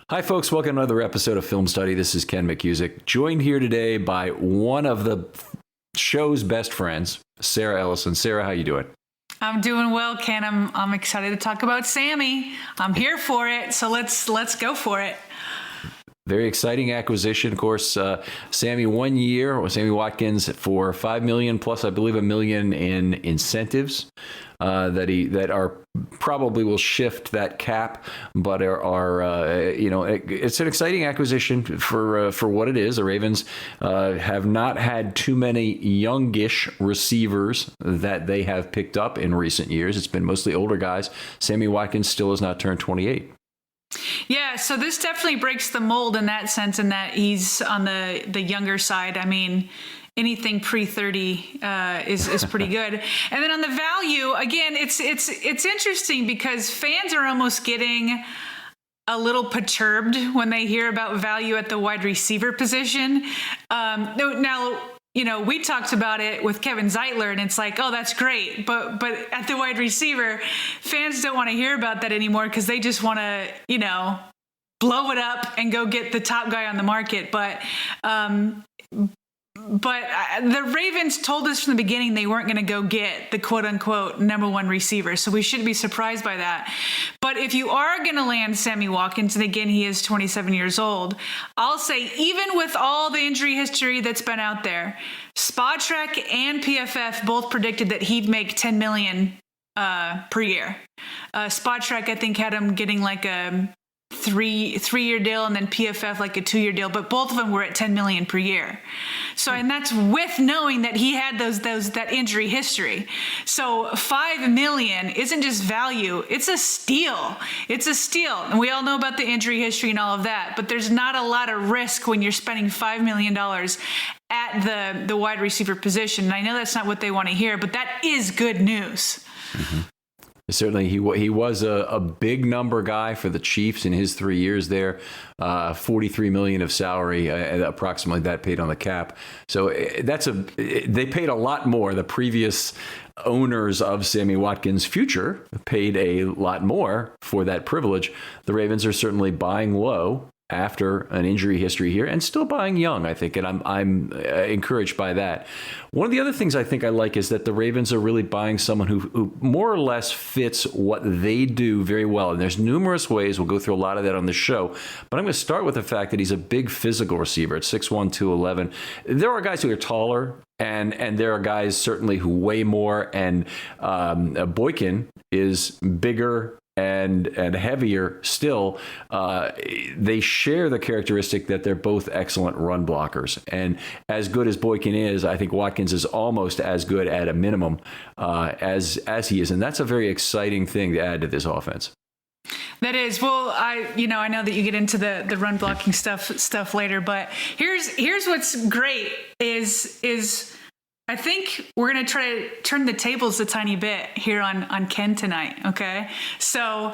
Hi, folks. Welcome to another episode of Film Study. This is Ken McCusick, joined here today by one of the show's best friends, Sarah Ellison. Sarah, how you doing? I'm doing well, Ken. I'm excited to talk about Sammy. I'm here for it, so let's go for it. Very exciting acquisition, of course. Sammy, 1 year, Sammy Watkins for $5 million plus, I believe, $1 million in incentives that are probably will shift that cap, but it's an exciting acquisition for what it is. The Ravens have not had too many youngish receivers that they have picked up in recent years. It's been mostly older guys. Sammy Watkins still has not turned 28. Yeah, so this definitely breaks the mold in that sense, in that he's on the younger side. I mean, anything pre-30 is pretty good. And then on the value, again, it's interesting because fans are almost getting a little perturbed when they hear about value at the wide receiver position. Now, we talked about it with Kevin Zeitler, and it's like, oh, that's great. But at the wide receiver, fans don't want to hear about that anymore because they just want to, blow it up and go get the top guy on the market. But the Ravens told us from the beginning they weren't going to go get the quote unquote number one receiver. So we shouldn't be surprised by that. But if you are going to land Sammy Watkins, and again, he is 27 years old, I'll say even with all the injury history that's been out there, Spotrac and PFF both predicted that he'd make $10 million per year. Spotrac, I think, had him getting like a three-year deal, and then PFF like a 2-year deal, but both of them were at $10 million per year. So, and that's with knowing that he had that injury history. So $5 million isn't just value; it's a steal. It's a steal, and we all know about the injury history and all of that. But there's not a lot of risk when you're spending $5 million at the wide receiver position. And I know that's not what they want to hear, but that is good news. Mm-hmm. Certainly, he was a big number guy for the Chiefs in his 3 years there. $43 million of salary, approximately that paid on the cap. So they paid a lot more. The previous owners of Sammy Watkins' future paid a lot more for that privilege. The Ravens are certainly buying low after an injury history here, and still buying young, I think, and I'm encouraged by that. One of the other things I think I like is that the Ravens are really buying someone who more or less fits what they do very well, and there's numerous ways. We'll go through a lot of that on the show, but I'm going to start with the fact that he's a big physical receiver at 6'1", 211. There are guys who are taller, and there are guys certainly who weigh more, and Boykin is bigger and heavier still. They share the characteristic that they're both excellent run blockers. And as good as Boykin is, I think Watkins is almost as good at a minimum as he is. And that's a very exciting thing to add to this offense. That is. Well, I know that you get into the run blocking stuff later, but here's what's great is I think we're going to try to turn the tables a tiny bit here on Ken tonight, okay? So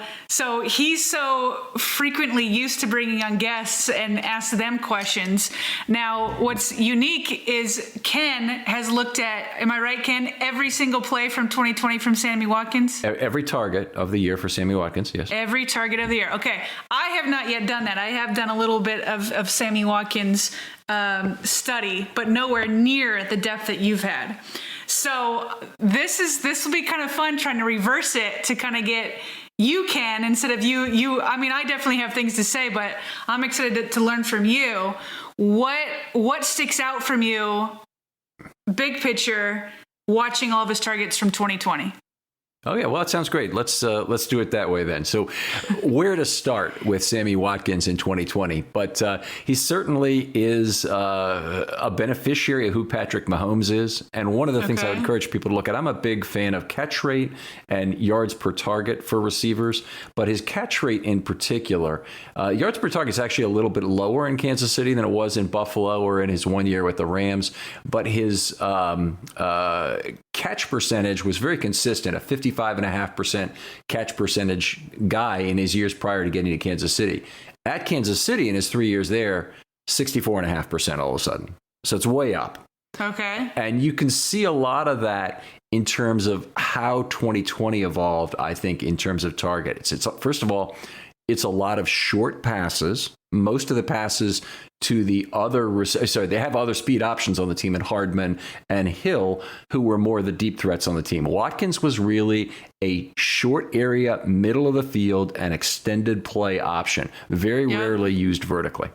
he's so frequently used to bringing on guests and ask them questions. Now, what's unique is Ken has looked at, am I right, Ken, every single play from 2020 from Sammy Watkins? Every target of the year for Sammy Watkins, yes. Every target of the year. Okay. I have not yet done that. I have done a little bit of Sammy Watkins study, but nowhere near the depth that you've had. So this will be kind of fun trying to reverse it to kind of get you, Ken, instead of you. I mean, I definitely have things to say, but I'm excited to learn from you. What sticks out from you, big picture, watching all of his targets from 2020? Oh, yeah. Well, that sounds great. Let's do it that way then. So where to start with Sammy Watkins in 2020? But he certainly is a beneficiary of who Patrick Mahomes is. And one of the things I would encourage people to look at, I'm a big fan of catch rate and yards per target for receivers. But his catch rate in particular, yards per target is actually a little bit lower in Kansas City than it was in Buffalo or in his 1 year with the Rams. But his catch percentage was very consistent, a 55.5% catch percentage guy in his years prior to getting to Kansas City. At Kansas City in his 3 years there, 64.5% all of a sudden. So it's way up. Okay. And you can see a lot of that in terms of how 2020 evolved, I think, in terms of targets. It's first of all, it's a lot of short passes. Most of the passes to the other, they have other speed options on the team, and Hardman and Hill, who were more the deep threats on the team. Watkins was really a short area, middle of the field, and extended play option. Very rarely used vertically.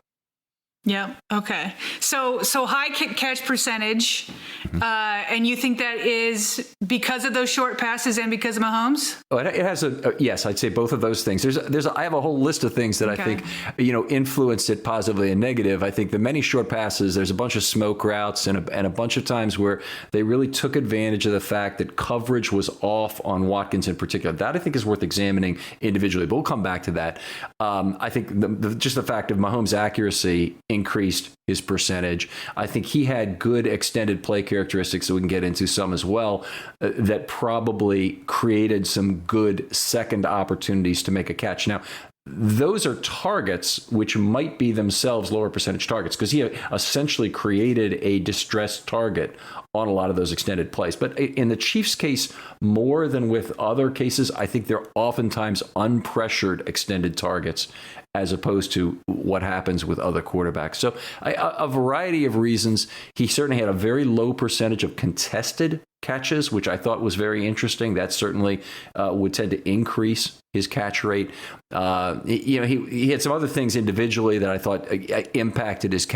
Yeah. Okay. So high catch percentage, and you think that is because of those short passes and because of Mahomes? Oh, it has yes, I'd say both of those things. I have a whole list of things that I think, influenced it positively and negative. I think the many short passes, there's a bunch of smoke routes and a bunch of times where they really took advantage of the fact that coverage was off on Watkins in particular. That I think is worth examining individually, but we'll come back to that. I think just the fact of Mahomes' accuracy increased his percentage. I think he had good extended play characteristics that we can get into some as well, that probably created some good second opportunities to make a catch. Now, those are targets which might be themselves lower percentage targets because he essentially created a distressed target on a lot of those extended plays. But in the Chiefs' case, more than with other cases, I think they're oftentimes unpressured extended targets as opposed to what happens with other quarterbacks. So a variety of reasons. He certainly had a very low percentage of contested catches, which I thought was very interesting. That certainly would tend to increase his catch rate. He had some other things individually that I thought impacted his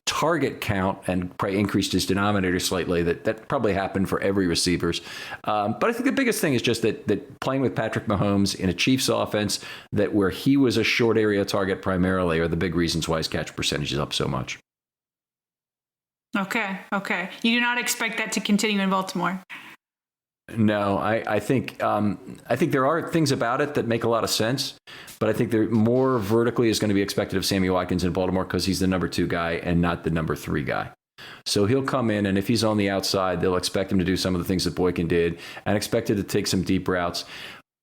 target count and probably increased his denominator slightly. That probably happened for every receivers. But I think the biggest thing is just that playing with Patrick Mahomes in a Chiefs offense that where he was a short area target primarily are the big reasons why his catch percentage is up so much. Okay. You do not expect that to continue in Baltimore? No, I think there are things about it that make a lot of sense, but I think more vertically is going to be expected of Sammy Watkins in Baltimore because he's the number 2 guy and not the number 3 guy. So he'll come in, and if he's on the outside, they'll expect him to do some of the things that Boykin did and expected to take some deep routes.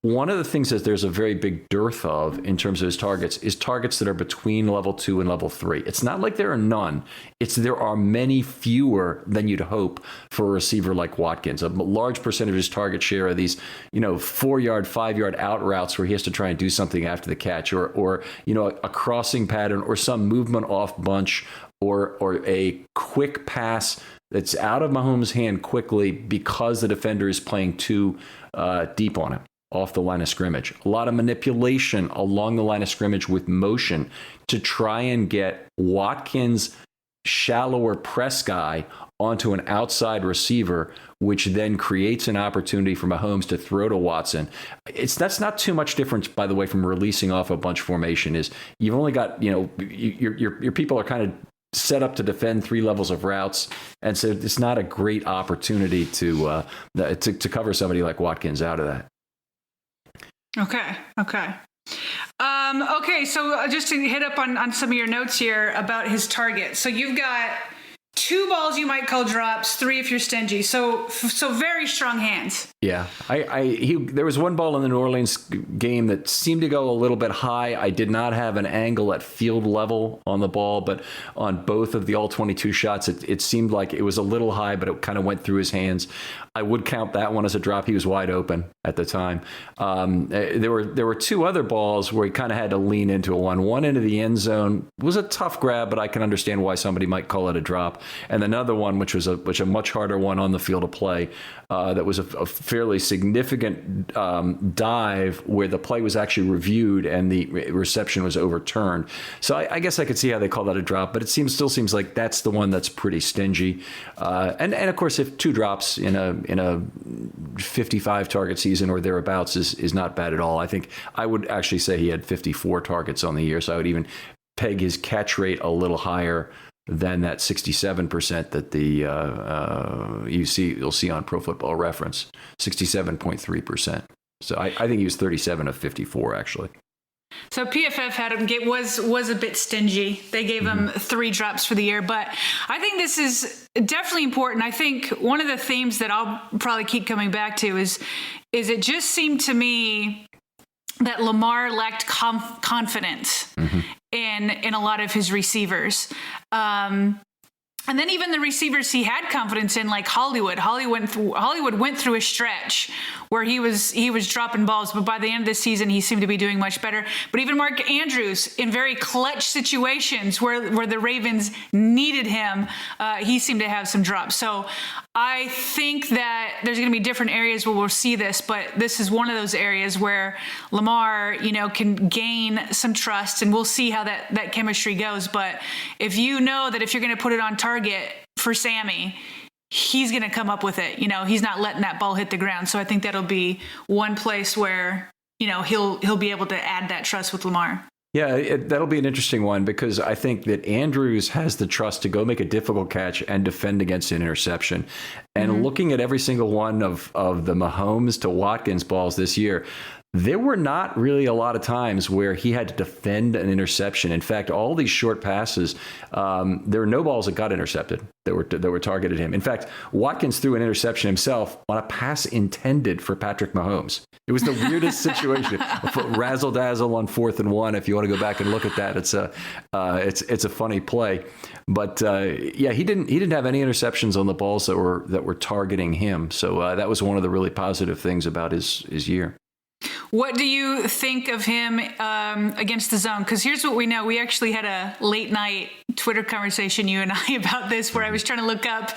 One of the things that there's a very big dearth of in terms of his targets is targets that are between level 2 and level 3. It's not like there are none. There are many fewer than you'd hope for a receiver like Watkins. A large percentage of his target share are these, 4-yard, 5-yard out routes where he has to try and do something after the catch, or a crossing pattern, or some movement off bunch, or a quick pass that's out of Mahomes' hand quickly because the defender is playing too deep on him, off the line of scrimmage. A lot of manipulation along the line of scrimmage with motion to try and get Watkins' shallower press guy onto an outside receiver, which then creates an opportunity for Mahomes to throw to Watson. That's not too much difference, by the way, from releasing off a bunch formation. Is you've only got, your people are kind of set up to defend 3 levels of routes, and so it's not a great opportunity to cover somebody like Watkins out of that. Okay. So just to hit up on some of your notes here about his target. So you've got 2 balls you might call drops, 3 if you're stingy. So very strong hands. Yeah, there was one ball in the New Orleans game that seemed to go a little bit high. I did not have an angle at field level on the ball, but on both of the all 22 shots, it seemed like it was a little high, but it kind of went through his hands. I would count that one as a drop. He was wide open at the time. There were 2 other balls where he kind of had to lean into one. One into the end zone was a tough grab, but I can understand why somebody might call it a drop. And another one, which was a much harder one on the field of play, that was a fairly significant dive where the play was actually reviewed and the reception was overturned. So I guess I could see how they call that a drop, but it still seems like that's the one that's pretty stingy. And of course, if 2 drops in a 55 target season or thereabouts is not bad at all. I think I would actually say he had 54 targets on the year, so I would even peg his catch rate a little higher than that 67% that you'll see on Pro Football Reference, 67.3%. So I think he was 37 of 54 actually. So PFF had him was a bit stingy. They gave him 3 drops for the year, but I think this is definitely important. I think one of the themes that I'll probably keep coming back to is it just seemed to me that Lamar lacked confidence in a lot of his receivers. And then even the receivers he had confidence in, like Hollywood went through a stretch where he was dropping balls, but by the end of the season, he seemed to be doing much better. But even Mark Andrews, in very clutch situations where the Ravens needed him, he seemed to have some drops. So I think that there's going to be different areas where we'll see this, but this is one of those areas where Lamar, can gain some trust, and we'll see how that chemistry goes. But if you know that if you're going to put it on target for Sammy, he's going to come up with it. He's not letting that ball hit the ground. So I think that'll be one place where, he'll be able to add that trust with Lamar. Yeah, that'll be an interesting one, because I think that Andrews has the trust to go make a difficult catch and defend against an interception. And looking at every single one of the Mahomes to Watkins balls this year, there were not really a lot of times where he had to defend an interception. In fact, all these short passes, there were no balls that got intercepted that were targeted him. In fact, Watkins threw an interception himself on a pass intended for Patrick Mahomes. It was the weirdest situation. Razzle dazzle on 4th and 1. If you want to go back and look at that, it's a funny play. But he didn't have any interceptions on the balls that were targeting him. So that was one of the really positive things about his year. What do you think of him against the zone? Because here's what we know. We actually had a late night Twitter conversation, you and I, about this, where I was trying to look up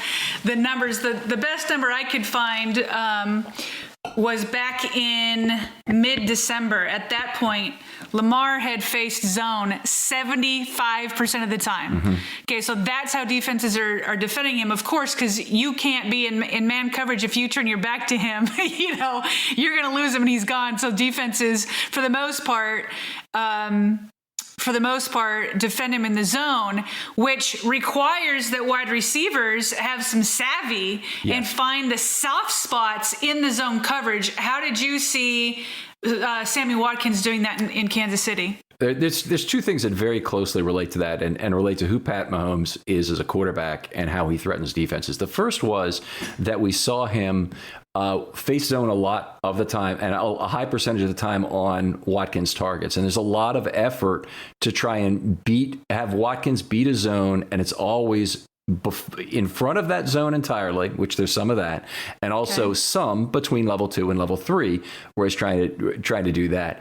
the numbers. The best number I could find was back in mid-December. At that point, Lamar had faced zone 75% of the time. Okay, so that's how defenses are defending him, of course, because you can't be in man coverage. If you turn your back to him, you're going to lose him and he's gone. So defenses, for the most part, defend him in the zone, which requires that wide receivers have some savvy and find the soft spots in the zone coverage. How did you see Sammy Watkins doing that in Kansas City? There's two things that very closely relate to that and relate to who Pat Mahomes is as a quarterback and how he threatens defenses. The first was that we saw him face zone a lot of the time, and a high percentage of the time on Watkins targets. And there's a lot of effort to try and have Watkins beat a zone, and it's always in front of that zone entirely, which there's some of that, and also some between level 2 and level 3, where he's trying to do that.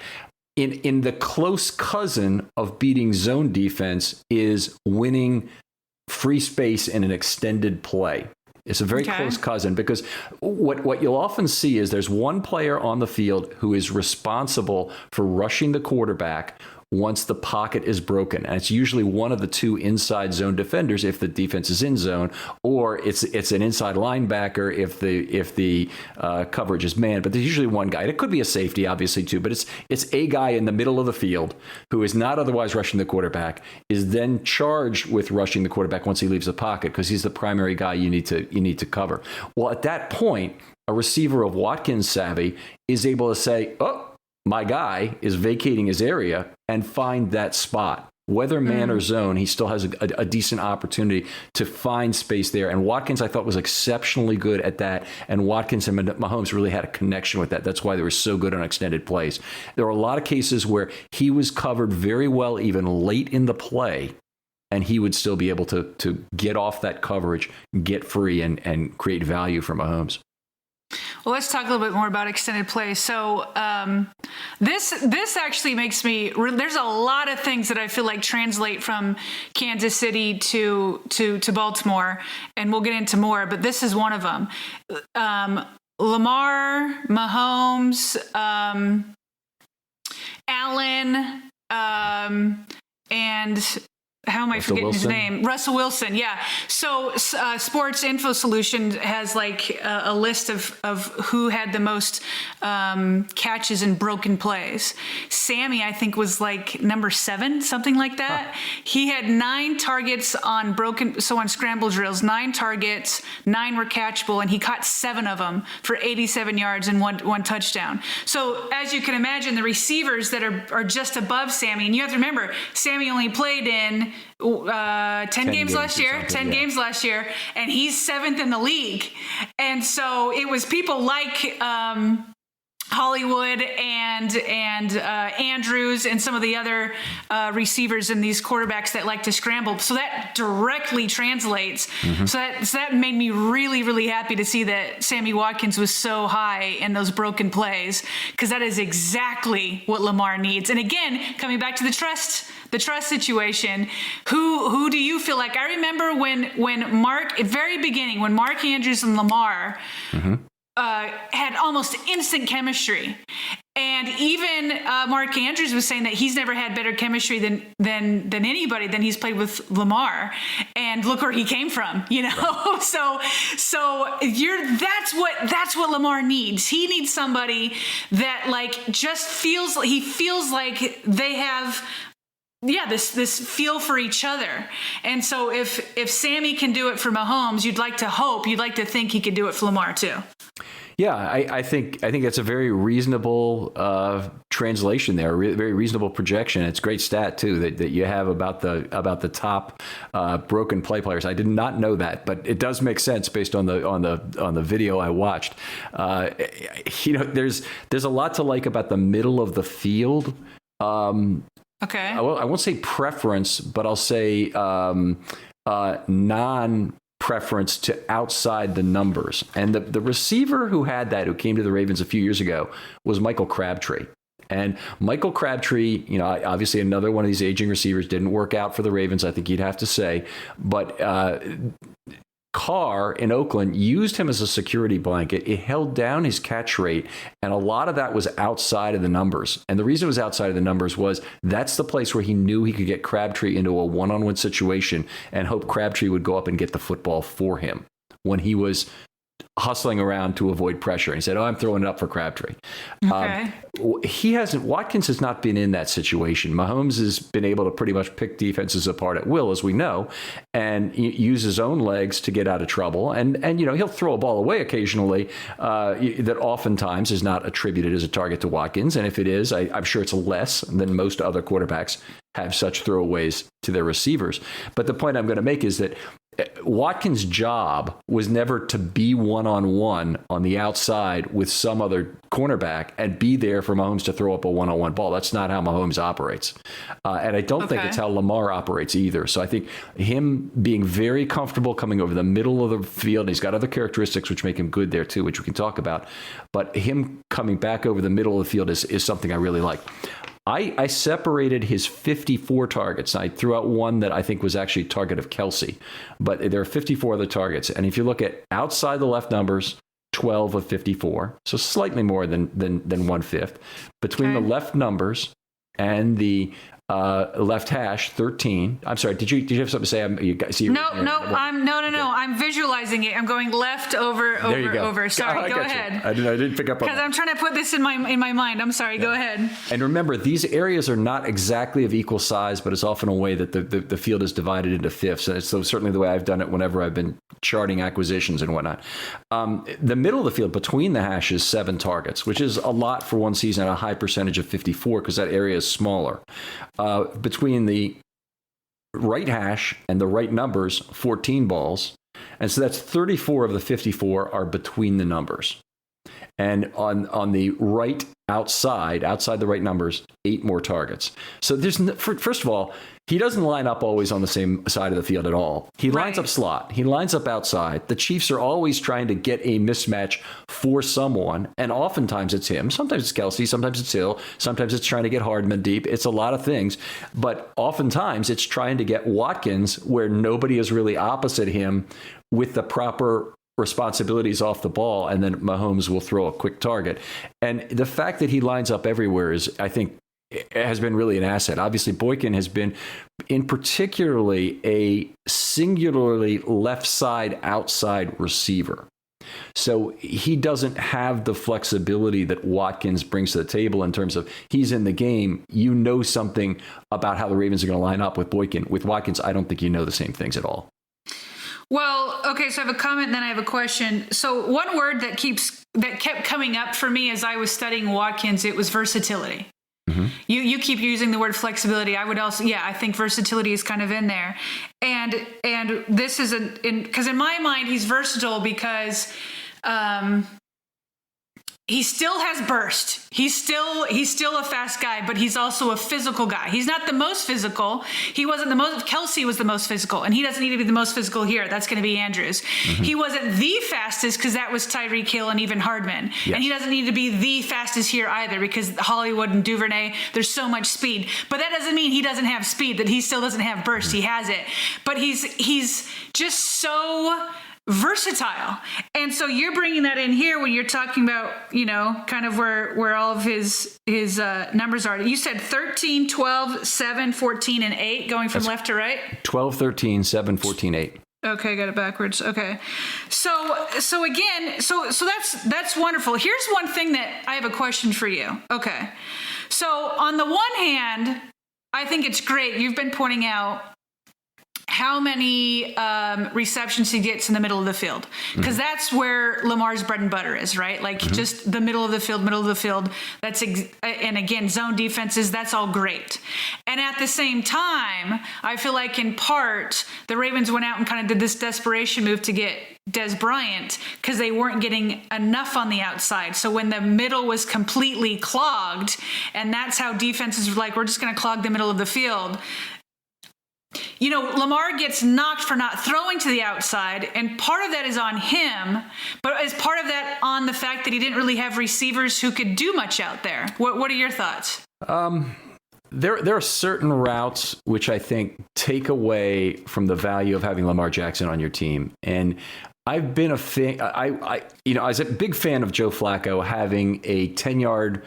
In the close cousin of beating zone defense is winning free space in an extended play. It's a very close cousin, because what you'll often see is there's one player on the field who is responsible for rushing the quarterback once the pocket is broken. And it's usually one of the two inside zone defenders if the defense is in zone, or it's an inside linebacker if the coverage is man. But there's usually one guy. And it could be a safety, obviously, too, but it's a guy in the middle of the field who is not otherwise rushing the quarterback, is then charged with rushing the quarterback once he leaves the pocket, because he's the primary guy you need to cover. Well, at that point, a receiver of Watkins' savvy is able to say, oh, my guy is vacating his area, and find that spot. Whether man or zone, he still has a decent opportunity to find space there. And Watkins, I thought, was exceptionally good at that. And Watkins and Mahomes really had a connection with that. That's why they were so good on extended plays. There were a lot of cases where he was covered very well, even late in the play, and he would still be able to get off that coverage, get free, and create value for Mahomes. Well, let's talk a little bit more about extended play. So this actually makes me, there's a lot of things that I feel like translate from Kansas City to Baltimore, and we'll get into more, but this is one of them. Lamar, Mahomes, Allen, and how am I forgetting his name? Russell Wilson. Yeah. So Sports Info Solutions has like a list of who had the most catches and broken plays. Sammy, I think, was like number 7, something like that. He had 9 targets on scramble drills, 9 targets, 9 were catchable, and he caught 7 of them for 87 yards and one touchdown. So as you can imagine, the receivers that are just above Sammy, and you have to remember, Sammy only played in 10 games last year, games last year, and he's 7th in the league. And so it was people like Hollywood and Andrews and some of the other receivers and these quarterbacks that like to scramble. So that directly translates. So that made me really, really happy to see that Sammy Watkins was so high in those broken plays, because that is exactly what Lamar needs. And again, coming back to the trust situation, who do you feel like? I remember when Mark, at the very beginning, when Mark Andrews and Lamar had almost instant chemistry. And even Mark Andrews was saying that he's never had better chemistry than anybody than he's played with Lamar. And look where he came from, you know. So that's what Lamar needs. He needs somebody that just feels like they have this feel for each other. And so if Sammy can do it for Mahomes, you'd like to think he could do it for Lamar too. Yeah, I think that's a very reasonable translation there, very reasonable projection. It's a great stat too that you have about the top broken play players. I did not know that, but it does make sense based on the video I watched. There's a lot to like about the middle of the field. Okay. I won't say preference, but I'll say non-preference to outside the numbers. And the receiver who came to the Ravens a few years ago was Michael Crabtree. And Michael Crabtree, obviously another one of these aging receivers, didn't work out for the Ravens, I think you'd have to say. But Carr in Oakland used him as a security blanket. It held down his catch rate, and a lot of that was outside of the numbers. And the reason it was outside of the numbers was that's the place where he knew he could get Crabtree into a one-on-one situation and hope Crabtree would go up and get the football for him when he was hustling around to avoid pressure. And he said, I'm throwing it up for Crabtree. Okay. Watkins has not been in that situation. Mahomes has been able to pretty much pick defenses apart at will, as we know, and use his own legs to get out of trouble. And he'll throw a ball away occasionally that oftentimes is not attributed as a target to Watkins. And if it is, I'm sure it's less than most other quarterbacks have such throwaways to their receivers. But the point I'm going to make is that Watkins' job was never to be one-on-one on the outside with some other cornerback and be there for Mahomes to throw up a one-on-one ball. That's not how Mahomes operates. And I don't think it's how Lamar operates either. So I think him being very comfortable coming over the middle of the field, and he's got other characteristics which make him good there too, which we can talk about. But him coming back over the middle of the field is something I really like. I separated his 54 targets. I threw out one that I think was actually a target of Kelsey, but there are 54 other targets. And if you look at outside the left numbers, 12 of 54, so slightly more than 1/5. Between the left numbers and the left hash, 13. I'm sorry. Did you have something to say? No. I'm visualizing it. I'm going left over. Sorry, go ahead. I didn't pick up on that. Because I'm trying to put this in my mind. I'm sorry. Yeah. Go ahead. And remember, these areas are not exactly of equal size, but it's often a way that the field is divided into fifths. And it's certainly the way I've done it whenever I've been charting acquisitions and whatnot. The middle of the field between the hashes, 7 targets, which is a lot for one season at a high percentage of 54 because that area is smaller. Between the right hash and the right numbers, 14 balls. And so that's 34 of the 54 are between the numbers. And on the right outside the right numbers, 8 more targets. So first of all, he doesn't line up always on the same side of the field at all. He lines up slot. He lines up outside. The Chiefs are always trying to get a mismatch for someone, and oftentimes it's him. Sometimes it's Kelsey. Sometimes it's Hill. Sometimes it's trying to get Hardman deep. It's a lot of things. But oftentimes it's trying to get Watkins where nobody is really opposite him with the proper responsibilities off the ball, and then Mahomes will throw a quick target. And the fact that he lines up everywhere is, I think, has been really an asset. Obviously, Boykin has been, in particularly, a singularly left side outside receiver. So he doesn't have the flexibility that Watkins brings to the table in terms of he's in the game. You know something about how the Ravens are going to line up with Boykin. With Watkins, I don't think you know the same things at all. Well, okay, so I have a comment and then I have a question. So one word that kept coming up for me as I was studying Watkins, it was versatility. Mm-hmm. You keep using the word flexibility. I would also, I think versatility is kind of in there. And this is because in my mind, he's versatile because he still has burst. He's still a fast guy, but he's also a physical guy. He's not the most physical. He wasn't the most. Kelsey was the most physical, and he doesn't need to be the most physical here. That's going to be Andrews. Mm-hmm. He wasn't the fastest because that was Tyreek Hill and even Hardman. Yes. And he doesn't need to be the fastest here either because Hollywood and Duvernay, there's so much speed. But that doesn't mean he doesn't have speed, that he still doesn't have burst. Mm-hmm. He has it. But he's just so versatile. And so you're bringing that in here when you're talking about, kind of where all of his numbers are. You said 13, 12, 7, 14, and 8 going from left to right? 12, 13, 7, 14, 8. Okay, got it backwards. Okay. So again, so that's wonderful. Here's one thing that I have a question for you. Okay. So on the one hand, I think it's great. You've been pointing out how many receptions he gets in the middle of the field, because that's where Lamar's bread and butter is, right? Like just the middle of the field. That's and again, zone defenses, that's all great. And at the same time, I feel like in part the Ravens went out and kind of did this desperation move to get Des Bryant because they weren't getting enough on the outside. So when the middle was completely clogged, and that's how defenses were like, we're just going to clog the middle of the field. Lamar gets knocked for not throwing to the outside, and part of that is on him, but is part of that on the fact that he didn't really have receivers who could do much out there. What are your thoughts? There are certain routes which I think take away from the value of having Lamar Jackson on your team, and I've been a fan. I was a big fan of Joe Flacco having a 10-yard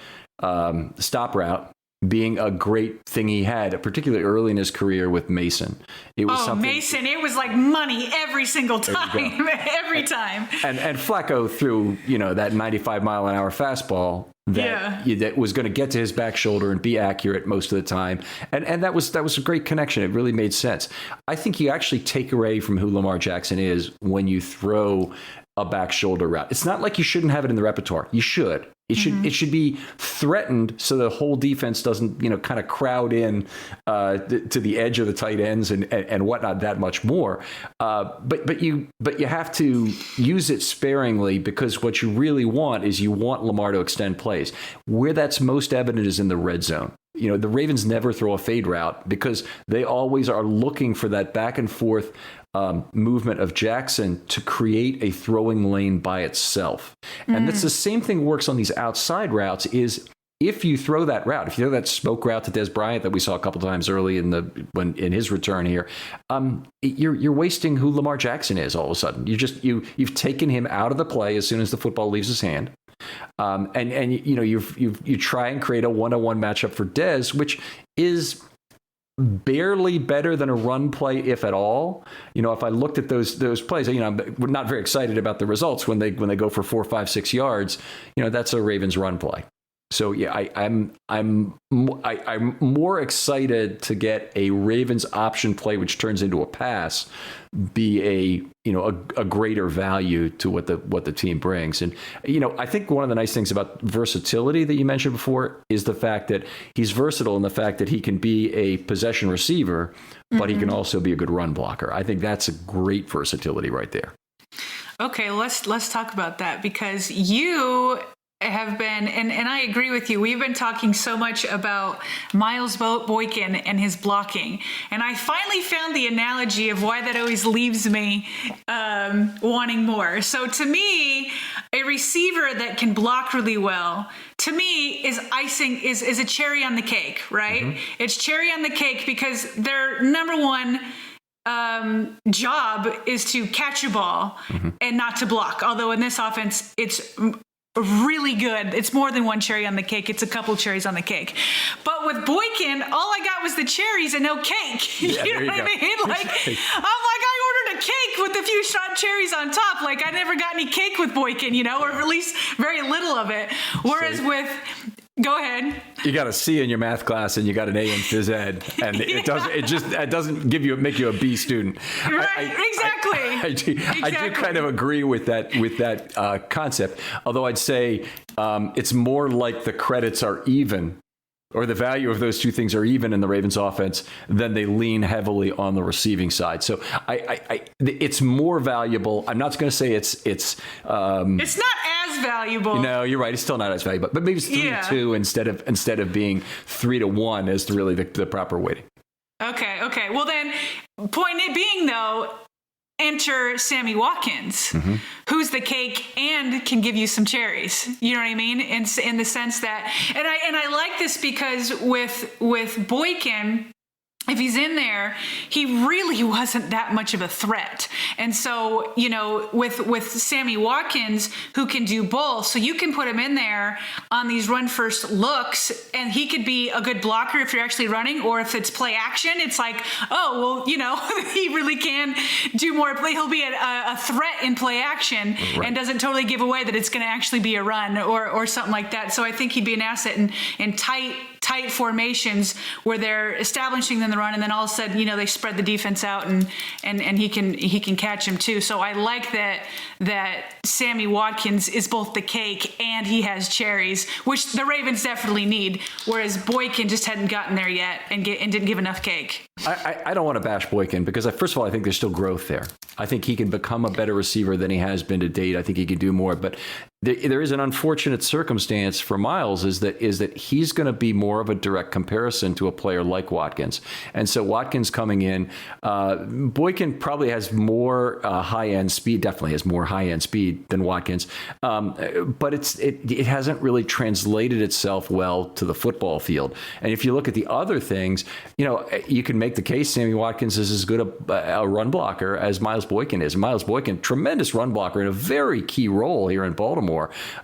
stop route being a great thing he had, particularly early in his career with Mason. It was Mason, it was like money every single time, every time. And Flacco threw, that 95-mile-an-hour fastball that was going to get to his back shoulder and be accurate most of the time. And that was a great connection. It really made sense. I think you actually take away from who Lamar Jackson is when you throw a back shoulder route. It's not like you shouldn't have it in the repertoire. You should. It should be threatened so the whole defense doesn't, kind of crowd in to the edge of the tight ends and whatnot that much more. But you have to use it sparingly, because what you really want is you want Lamar to extend plays. Where that's most evident is in the red zone. The Ravens never throw a fade route because they always are looking for that back and forth movement of Jackson to create a throwing lane by itself. And that's the same thing works on these outside routes. Is if you throw that route, if you throw that smoke route to Des Bryant that we saw a couple times early in his return here, you're wasting who Lamar Jackson is all of a sudden. You've taken him out of the play as soon as the football leaves his hand. You try and create a one-on-one matchup for Des, which is barely better than a run play, if at all. If I looked at those plays, I'm not very excited about the results when they go for 4, 5, 6 yards. That's a Ravens run play. So yeah, I'm more excited to get a Ravens option play which turns into a pass be a greater value to what the team brings. And I think one of the nice things about versatility that you mentioned before is the fact that he's versatile in the fact that he can be a possession receiver, but he can also be a good run blocker. I think that's a great versatility right there. Okay, let's talk about that, because you have been, and I agree with you, we've been talking so much about Miles Boykin and his blocking, and I finally found the analogy of why that always leaves me wanting more. So to me, a receiver that can block really well, to me, is a cherry on the cake, right? Mm-hmm. It's cherry on the cake because their number one job is to catch a ball and not to block. Although in this offense, it's really good. It's more than one cherry on the cake. It's a couple cherries on the cake. But with Boykin, all I got was the cherries and no cake. Yeah, you know what I mean? Like, I'm like, I ordered a cake with a few shot cherries on top. Like, I never got any cake with Boykin, or at least very little of it. Whereas go ahead. You got a C in your math class and you got an A in phys ed, and it doesn't make you a B student. Right, exactly. I do kind of agree with that concept. Although I'd say it's more like the credits are even, or the value of those two things are even in the Ravens offense, than they lean heavily on the receiving side. So it's more valuable. I'm not going to say it's not as as valuable. No, you're right. He's still not as valuable, but maybe it's 3-2 instead of being 3-1 as to really the proper weighting. Okay. Well, then, point it being though, enter Sammy Watkins, who's the cake and can give you some cherries. You know what I mean? In the sense that, and I like this because with Boykin, if he's in there, he really wasn't that much of a threat. And so, with Sammy Watkins, who can do both, so you can put him in there on these run first looks, and he could be a good blocker if you're actually running, or if it's play action, it's like, oh, well, he really can do more play. He'll be a threat in play action and doesn't totally give away that it's going to actually be a run or something like that. So I think he'd be an asset in tight formations where they're establishing them the run, and then all of a sudden, they spread the defense out and he can catch him too. So I like that Sammy Watkins is both the cake and he has cherries, which the Ravens definitely need, whereas Boykin just hadn't gotten there yet and didn't give enough cake. I don't want to bash Boykin because first of all, I think there's still growth there. I think he can become a better receiver than he has been to date. I think he can do more, but there is an unfortunate circumstance for Miles is that he's going to be more of a direct comparison to a player like Watkins. And so Watkins coming in, Boykin probably has more high-end speed, definitely has more high-end speed than Watkins. But it hasn't really translated itself well to the football field. And if you look at the other things, you can make the case Sammy Watkins is as good a run blocker as Miles Boykin is. Miles Boykin, tremendous run blocker in a very key role here in Baltimore.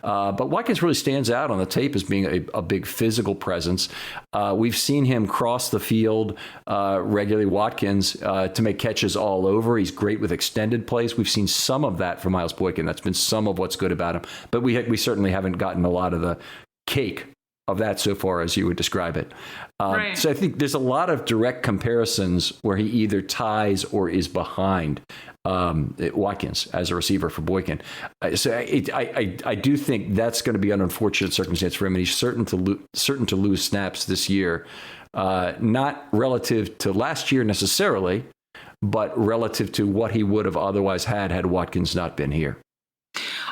But Watkins really stands out on the tape as being a big physical presence. We've seen him cross the field regularly, Watkins, to make catches all over. He's great with extended plays. We've seen some of that from Miles Boykin. That's been some of what's good about him. But we certainly haven't gotten a lot of the cake of that so far as you would describe it. So I think there's a lot of direct comparisons where he either ties or is behind Watkins as a receiver for Boykin. So I do think that's going to be an unfortunate circumstance for him, and he's certain to lose snaps this year, not relative to last year necessarily, but relative to what he would have otherwise had Watkins not been here.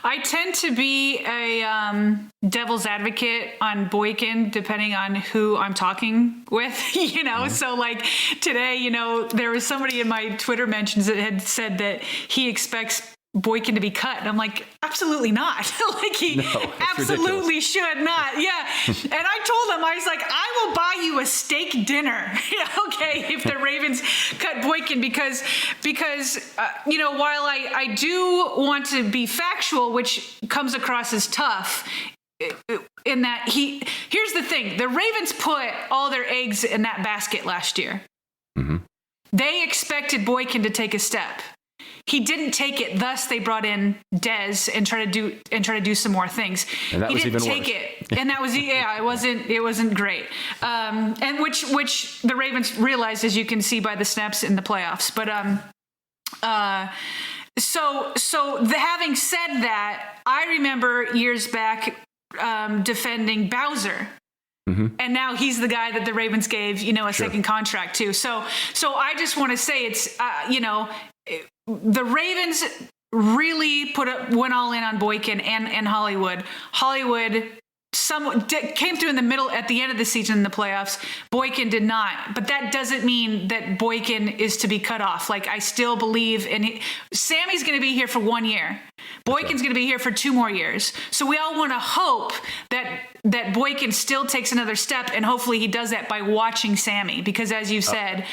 I tend to be a devil's advocate on Boykin, depending on who I'm talking with, So like today, there was somebody in my Twitter mentions that had said that he expects Boykin to be cut. And I'm like, absolutely not. He absolutely should not. Yeah. And I told him, I was like, I will buy you a steak dinner. Okay. If the Ravens cut Boykin, because while I do want to be factual, which comes across as tough, in that here's the thing, the Ravens put all their eggs in that basket last year. Mm-hmm. They expected Boykin to take a step. He didn't take it. Thus, they brought in Dez and try to do some more things. And that he was didn't even take worse. it, and that was it wasn't great. And which the Ravens realized, as you can see by the snaps in the playoffs. But having said that, I remember years back defending Bowser. Mm-hmm. And now he's the guy that the Ravens gave, a second contract to. So I just want to say it's, the Ravens really went all in on Boykin and Hollywood. Hollywood came through in the middle at the end of the season in the playoffs. Boykin did not, but that doesn't mean that Boykin is to be cut off. Like, I still believe in Sammy's going to be here for 1 year. Boykin's going to be here for 2 more years. So we all want to hope that Boykin still takes another step, and hopefully he does that by watching Sammy, because as you said,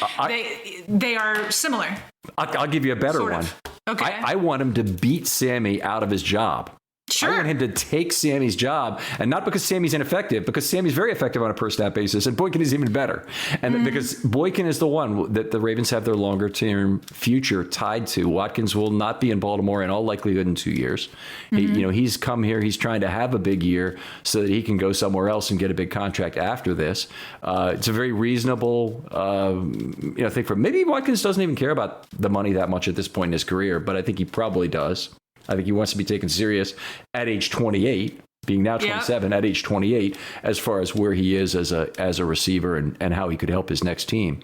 they are similar. I'll give you a better one. Okay. I want him to beat Sammy out of his job. Sure. I want him to take Sammy's job, and not because Sammy's ineffective, because Sammy's very effective on a per snap basis, and Boykin is even better. And because Boykin is the one that the Ravens have their longer term future tied to. Watkins will not be in Baltimore in all likelihood in 2 years. He's come here. He's trying to have a big year so that he can go somewhere else and get a big contract after this. It's a very reasonable thing for him. Maybe Watkins doesn't even care about the money that much at this point in his career, but I think he probably does. I think he wants to be taken serious at age 28, being now 27, at age 28, as far as where he is as a receiver and how he could help his next team.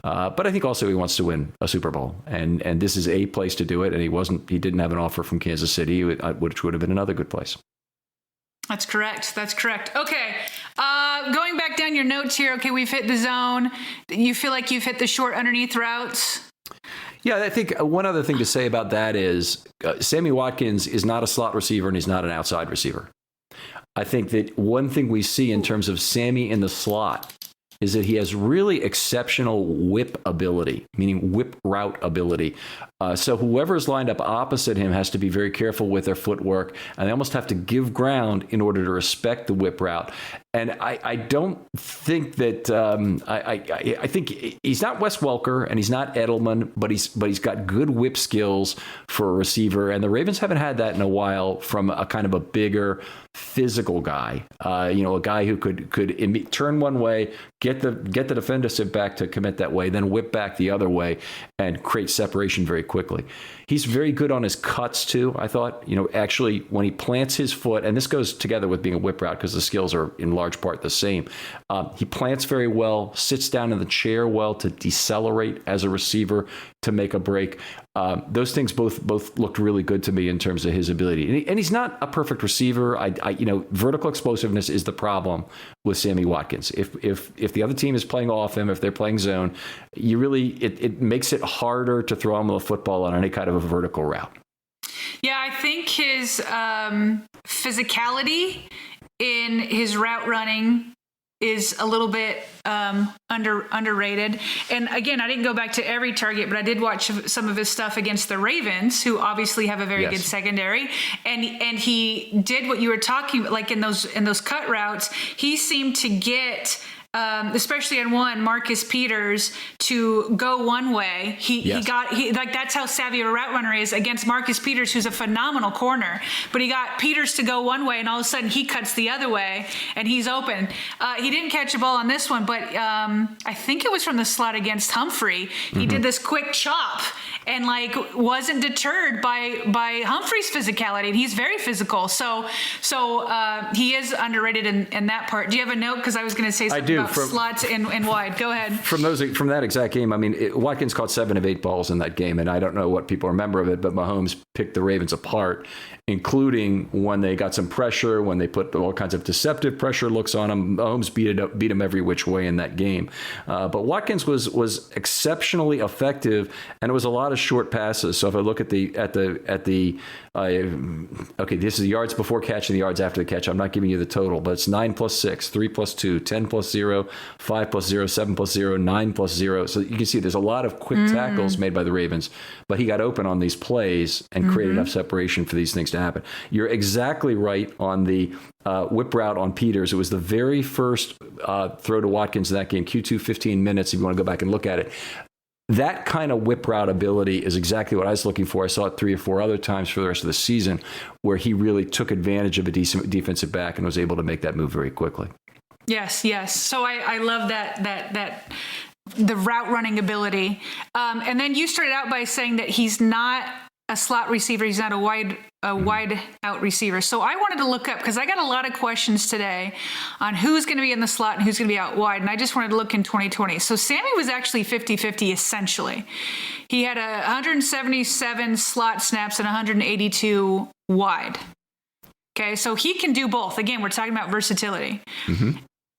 But I think also he wants to win a Super Bowl, and this is a place to do it. And he didn't have an offer from Kansas City, which would have been another good place. That's correct. Okay. Going back down your notes here. Okay, we've hit the zone. You feel like you've hit the short underneath routes? Yeah, I think one other thing to say about that is Sammy Watkins is not a slot receiver and he's not an outside receiver. I think that one thing we see in terms of Sammy in the slot is that he has really exceptional whip ability, meaning whip route ability. So whoever's lined up opposite him has to be very careful with their footwork, and they almost have to give ground in order to respect the whip route. And I don't think that I think he's not Wes Welker and he's not Edelman, but he's got good whip skills for a receiver. And the Ravens haven't had that in a while from a kind of a bigger physical guy, a guy who could turn one way, get the defender sit back to commit that way, then whip back the other way and create separation very quickly. He's very good on his cuts too. I thought, actually when he plants his foot, and this goes together with being a whip route because the skills are in large part the same. He plants very well, sits down in the chair well to decelerate as a receiver to make a break. Those things both looked really good to me in terms of his ability. And he's not a perfect receiver. Vertical explosiveness is the problem with Sammy Watkins. If the other team is playing off him, if they're playing zone, it makes it harder to throw him the football on any kind of a vertical route. Yeah, I think his physicality in his route running is a little bit underrated. And again, I didn't go back to every target, but I did watch some of his stuff against the Ravens, who obviously have a very good secondary. And he did what you were talking about, like in those cut routes. He seemed to get, especially in one, Marcus Peters, to go one way. That's how savvy a route runner is against Marcus Peters, who's a phenomenal corner. But he got Peters to go one way, and all of a sudden he cuts the other way, and he's open. He didn't catch a ball on this one, but I think it was from the slot against Humphrey. He did this quick chop and wasn't deterred by Humphrey's physicality, and he's very physical. So he is underrated in that part. Do you have a note? Because I was going to say something about slots and wide. Go ahead. From that exact game, Watkins caught 7 of 8 balls in that game, and I don't know what people remember of it, but Mahomes picked the Ravens apart, including when they got some pressure, when they put all kinds of deceptive pressure looks on him. Mahomes beat him every which way in that game. But Watkins was exceptionally effective, and it was a lot of short passes. So if I look at the this is the yards before catch and the yards after the catch. I'm not giving you the total, but it's 9 plus 6, 3 plus 2, 10 plus 0, 5 plus 0, 7 plus 0, 9 plus 0. So you can see there's a lot of quick tackles made by the Ravens, but he got open on these plays and created enough separation for these things to happen. You're exactly right on the whip route on Peters. It was the very first throw to Watkins in that game, Q2 15 minutes, if you want to go back and look at it. That kind of whip route ability is exactly what I was looking for. I saw it 3 or 4 other times for the rest of the season where he really took advantage of a decent defensive back and was able to make that move very quickly. Yes. So I love that the route running ability. And then you started out by saying that he's not a slot receiver. He's not a wide out receiver. So I wanted to look up, because I got a lot of questions today on who's going to be in the slot and who's going to be out wide. And I just wanted to look in 2020. So Sammy was actually 50-50 essentially. He had 177 slot snaps and 182 wide. Okay. So he can do both. Again, we're talking about versatility.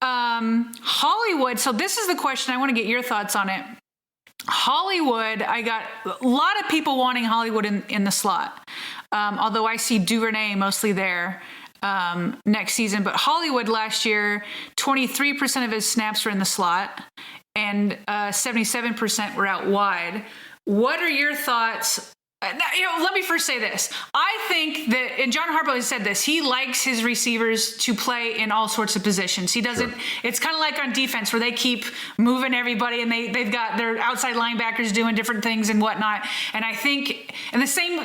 Hollywood. So this is the question. I want to get your thoughts on it. Hollywood, I got a lot of people wanting Hollywood in the slot, although I see Duvernay mostly there next season. But Hollywood last year, 23% of his snaps were in the slot and 77% were out wide. What are your thoughts? Let me first say this. I think that, and John Harbaugh has said this, he likes his receivers to play in all sorts of positions. He doesn't, It's kind of like on defense where they keep moving everybody and they've got their outside linebackers doing different things and whatnot. And I think, and the same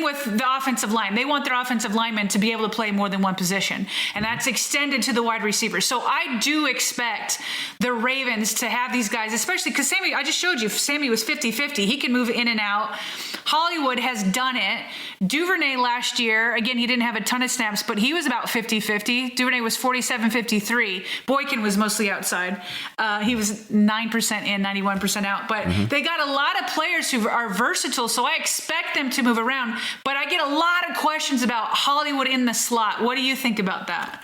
with the offensive line. They want their offensive linemen to be able to play more than one position. And that's extended to the wide receivers. So I do expect the Ravens to have these guys, especially because Sammy, I just showed you, Sammy was 50-50. He can move in and out. Hollywood Hollywood has done it. Duvernay last year, again, he didn't have a ton of snaps, but he was about 50-50. Duvernay was 47-53. Boykin was mostly outside. He was 9% in, 91% out. But they got a lot of players who are versatile, so I expect them to move around. But I get a lot of questions about Hollywood in the slot. What do you think about that?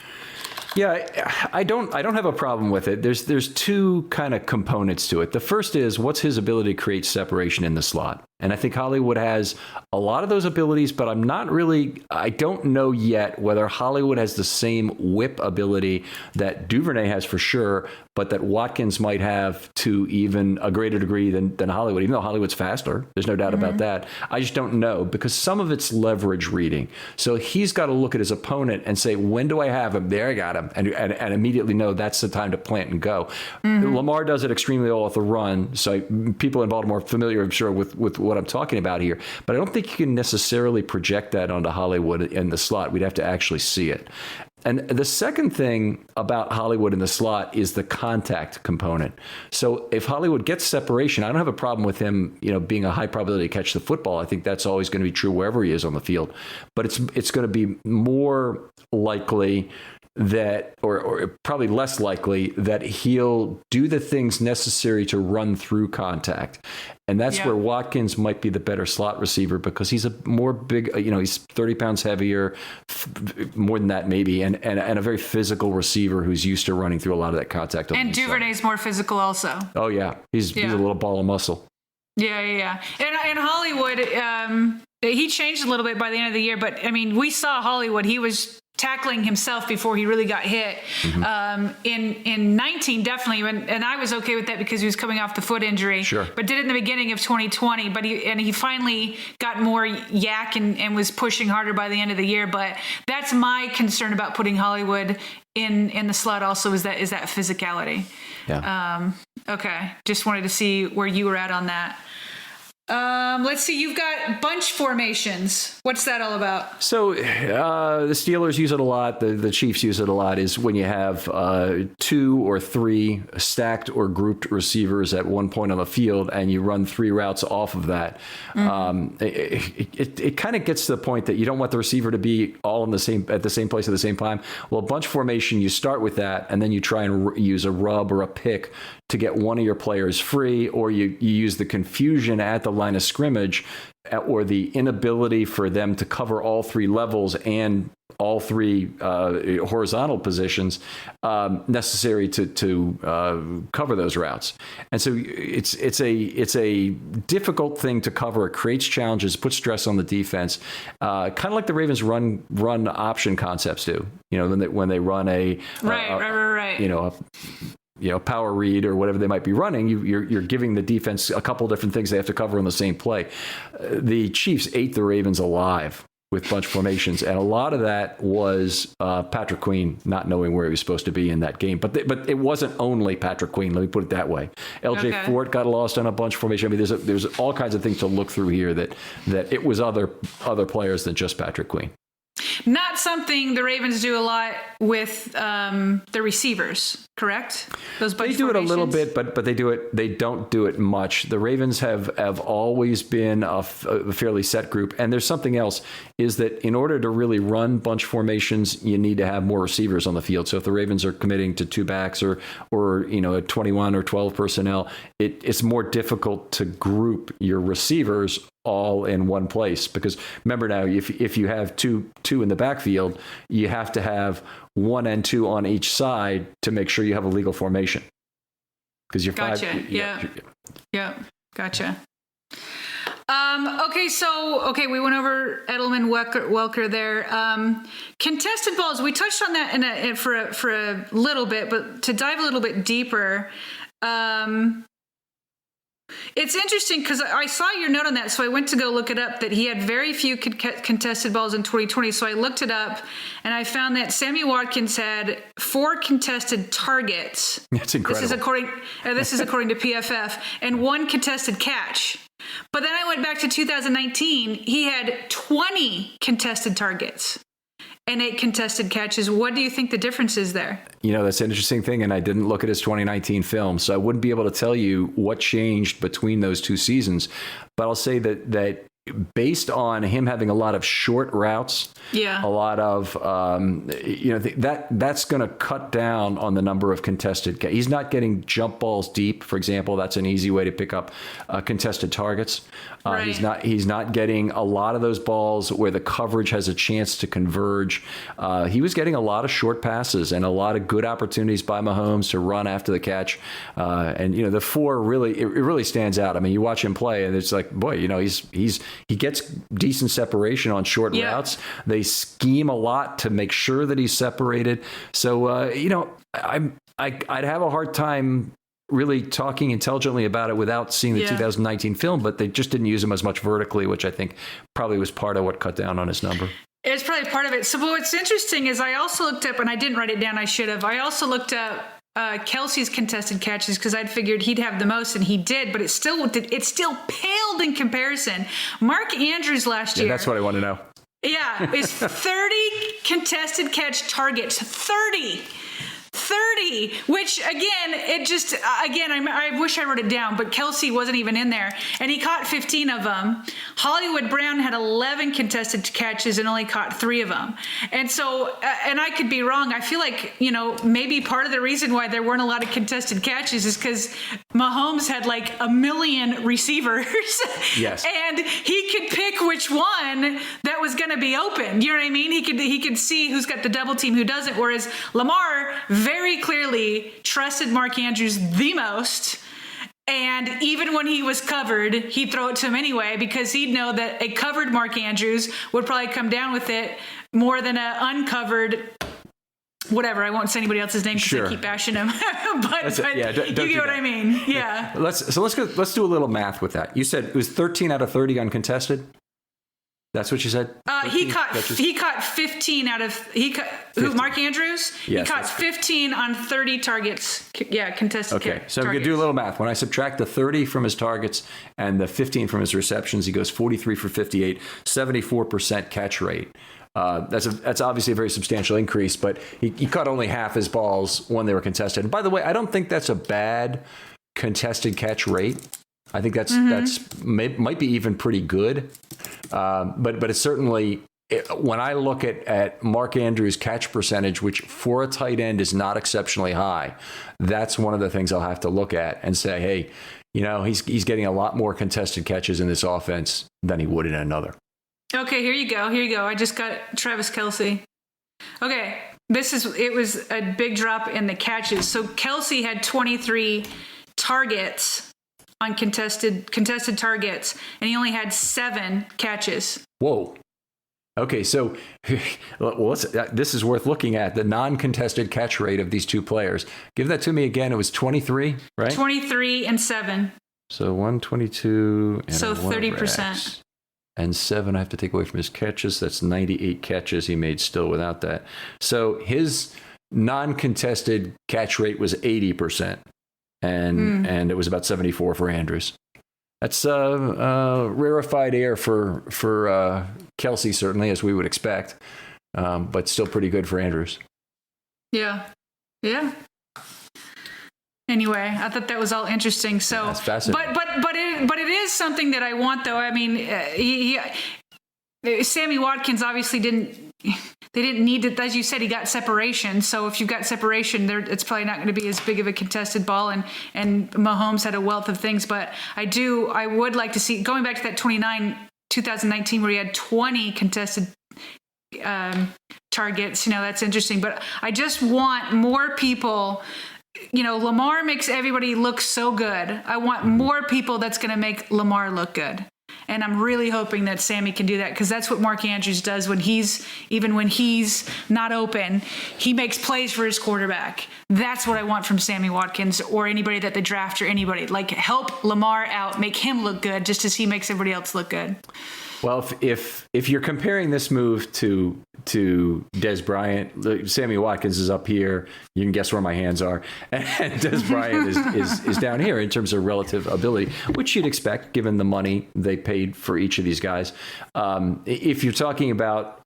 Yeah, I don't have a problem with it. There's two kind of components to it. The first is, what's his ability to create separation in the slot? And I think Hollywood has a lot of those abilities, but I don't know yet whether Hollywood has the same whip ability that Duvernay has for sure, but that Watkins might have to even a greater degree than Hollywood, even though Hollywood's faster. There's no doubt about that. I just don't know, because some of it's leverage reading. So he's got to look at his opponent and say, when do I have him? There, I got him. And immediately know that's the time to plant and go. Lamar does it extremely well with the run. So people in Baltimore are familiar, I'm sure, with what I'm talking about here. But I don't think you can necessarily project that onto Hollywood in the slot. We'd have to actually see it. And the second thing about Hollywood in the slot is the contact component. So if Hollywood gets separation, I don't have a problem with him, being a high probability to catch the football. I think that's always going to be true wherever he is on the field. But it's going to be more likely that, or probably less likely, that he'll do the things necessary to run through contact. And that's where Watkins might be the better slot receiver, because he's a more big, he's 30 pounds heavier, more than that maybe, and a very physical receiver who's used to running through a lot of that contact. And Duvernay's more physical also. Oh, yeah. He's a little ball of muscle. Yeah. And Hollywood, he changed a little bit by the end of the year, but I mean, we saw Hollywood. He was tackling himself before he really got hit. In 19, definitely, and I was okay with that because he was coming off the foot injury. Sure. But did it in the beginning of 2020. But he finally got more yak and was pushing harder by the end of the year. But that's my concern about putting Hollywood in the slot. Also, is that physicality. Yeah. Okay. Just wanted to see where you were at on that. Let's see. You've got bunch formations. What's that all about? So the Steelers use it a lot. The Chiefs use it a lot. Is when you have 2 or 3 stacked or grouped receivers at one point on the field, and you run 3 routes off of that. It kind of gets to the point that you don't want the receiver to be all at the same place at the same time. Well, a bunch formation, you start with that, and then you try and use a rub or a pick to get one of your players free, or you use the confusion at the line of scrimmage, or the inability for them to cover all 3 levels and all 3 horizontal positions necessary to cover those routes. And so it's a difficult thing to cover. It creates challenges, puts stress on the defense, kind of like the Ravens run option concepts do. When they run a power read or whatever they might be running, you're giving the defense a couple different things they have to cover on the same play. The Chiefs ate the Ravens alive with bunch formations, and a lot of that was Patrick Queen not knowing where he was supposed to be in that game. But it wasn't only Patrick Queen. Let me put it that way. LJ Fort got lost on a bunch formation. I mean, there's all kinds of things to look through here that it was other players than just Patrick Queen. Not something the Ravens do a lot with the receivers, correct? Those bunch they do it a little bit, but they do it. They don't do it much. The Ravens have always been a fairly set group. And there's something else, is that in order to really run bunch formations, you need to have more receivers on the field. So if the Ravens are committing to 2 backs or a 21 or 12 personnel, it's more difficult to group your receivers all in one place, because remember now, if you have two in the backfield, you have to have 1 and 2 on each side to make sure you have a legal formation, because you're gotcha. 5. Yeah. Gotcha. Okay, we went over Edelman, Welker there. Contested balls, we touched on that for a little bit, but to dive a little bit deeper, it's interesting because I saw your note on that, so I went to go look it up, that he had very few contested balls in 2020. So I looked it up, and I found that Sammy Watkins had 4 contested targets. That's incredible. This is according to PFF, and 1 contested catch. But then I went back to 2019. He had 20 contested targets and 8 contested catches. What do you think the difference is there? That's an interesting thing, and I didn't look at his 2019 film, so I wouldn't be able to tell you what changed between those 2 seasons. But I'll say that based on him having a lot of short routes, a lot of, that's going to cut down on the number of contested. He's not getting jump balls deep, for example. That's an easy way to pick up contested targets. He's not getting a lot of those balls where the coverage has a chance to converge. He was getting a lot of short passes and a lot of good opportunities by Mahomes to run after the catch. And the 4 really stands out. I mean, you watch him play and it's like, boy, he gets decent separation on short routes. They scheme a lot to make sure that he's separated. So, I'd have a hard time really talking intelligently about it without seeing the 2019 film, but they just didn't use him as much vertically, which I think probably was part of what cut down on his number. It's probably part of it. So what's interesting is I also looked up, and I didn't write it down, I should have. I also looked up Kelsey's contested catches because I'd figured he'd have the most, and he did, but it still paled in comparison. Mark Andrews last year. That's what I want to know. Yeah, is 30 contested catch targets. 30, which I wish I wrote it down, but Kelsey wasn't even in there, and he caught 15 of them. Hollywood Brown had 11 contested catches and only caught 3 of them. And so, and I could be wrong. I feel like, maybe part of the reason why there weren't a lot of contested catches is because Mahomes had like a million receivers. Yes. And he could pick which one that was going to be open. You know what I mean? He could see who's got the double team, who doesn't. Whereas Lamar very clearly trusted Mark Andrews the most. And even when he was covered, he'd throw it to him anyway, because he'd know that a covered Mark Andrews would probably come down with it more than an uncovered, whatever. I won't say anybody else's name because I keep bashing him. but you get what I mean. Yeah. Let's do a little math with that. You said it was 13 out of 30 uncontested. That's what you said? He caught 15 out of, Mark Andrews? Yes, he caught 15 on 30 targets. Yeah, contested. Okay, so I'm going to do a little math. When I subtract the 30 from his targets and the 15 from his receptions, he goes 43 for 58, 74% catch rate. That's obviously a very substantial increase, but he caught only half his balls when they were contested. And by the way, I don't think that's a bad contested catch rate. I think that's might be even pretty good. But it's certainly, when I look at Mark Andrews' catch percentage, which for a tight end is not exceptionally high, that's one of the things I'll have to look at and say, hey, he's getting a lot more contested catches in this offense than he would in another. Okay, here you go. I just got Travis Kelsey. Okay, it was a big drop in the catches. So Kelsey had 23 targets on contested targets, and he only had 7 catches. Whoa. Okay, so this is worth looking at, the non-contested catch rate of these two players. Give that to me again. It was 23, right? 23 and 7. So 122 and so 30%. And 7 I have to take away from his catches. That's 98 catches he made still without that. So his non-contested catch rate was 80%. And it was about 74 for Andrews. That's rarefied air for Kelsey, certainly, as we would expect, but still pretty good for Andrews. Yeah. Anyway, I thought that was all interesting. So, that's fascinating. But it is something that I want, though. I mean, Sammy Watkins obviously they didn't need it. As you said, he got separation. So if you've got separation there, it's probably not going to be as big of a contested ball. And Mahomes had a wealth of things, but I would like to see, going back to that 2019 where he had 20 contested targets, that's interesting. But I just want more people. Lamar makes everybody look so good. I want more people that's going to make Lamar look good. And I'm really hoping that Sammy can do that, because that's what Mark Andrews does when he's not open. He makes plays for his quarterback. That's what I want from Sammy Watkins or anybody that they draft or anybody. Like, help Lamar out, make him look good just as he makes everybody else look good. Well, if you're comparing this move to Dez Bryant, Sammy Watkins is up here. You can guess where my hands are, and Dez Bryant is down here in terms of relative ability, which you'd expect given the money they paid for each of these guys. If you're talking about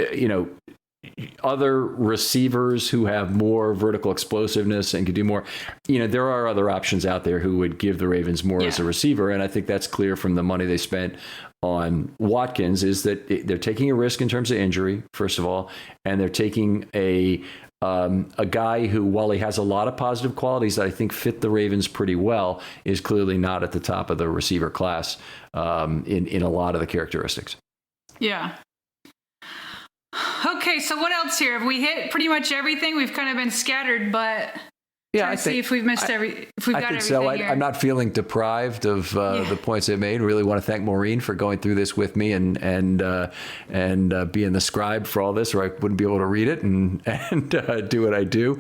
other receivers who have more vertical explosiveness and can do more, there are other options out there who would give the Ravens more as a receiver. And I think that's clear from the money they spent on Watkins, is that they're taking a risk in terms of injury, first of all, and they're taking a guy who, while he has a lot of positive qualities that I think fit the Ravens pretty well, is clearly not at the top of the receiver class in a lot of the characteristics. Yeah. Okay, so what else here? Have we hit pretty much everything? We've kind of been scattered, but I think, see if we've missed everything. So. I'm not feeling deprived of the points I made. Really want to thank Maureen for going through this with me and being the scribe for all this, or I wouldn't be able to read it and do what I do.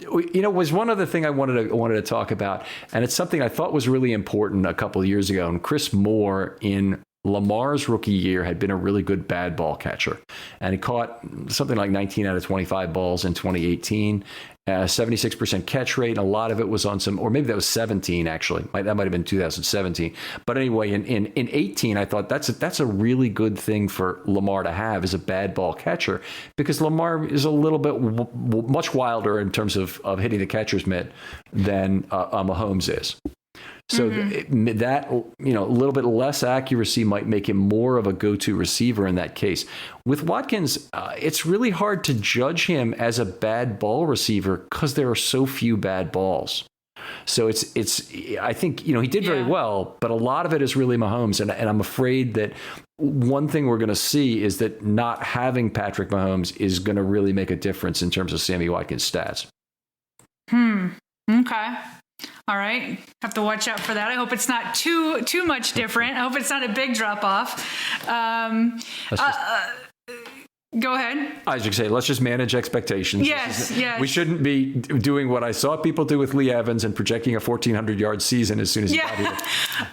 Was one other thing I wanted to talk about, and it's something I thought was really important a couple of years ago. And Chris Moore, in Lamar's rookie year, had been a really good bad ball catcher, and he caught something like 19 out of 25 balls in 2018, 76% catch rate. And a lot of it was on some, or maybe that was 17 actually. That might have been 2017. But anyway, in 18, I thought that's a really good thing for Lamar to have as a bad ball catcher, because Lamar is a little bit much wilder in terms of hitting the catcher's mitt than Mahomes is. So that, a little bit less accuracy might make him more of a go-to receiver in that case. With Watkins, it's really hard to judge him as a bad ball receiver because there are so few bad balls. So I think, he did very well, but a lot of it is really Mahomes. And I'm afraid that one thing we're going to see is that not having Patrick Mahomes is going to really make a difference in terms of Sammy Watkins' stats. Okay. All right. Have to watch out for that. I hope it's not too much different. I hope it's not a big drop off. Go ahead. I was going to say, let's just manage expectations. Yes. We shouldn't be doing what I saw people do with Lee Evans and projecting a 1,400-yard season as soon as he got here.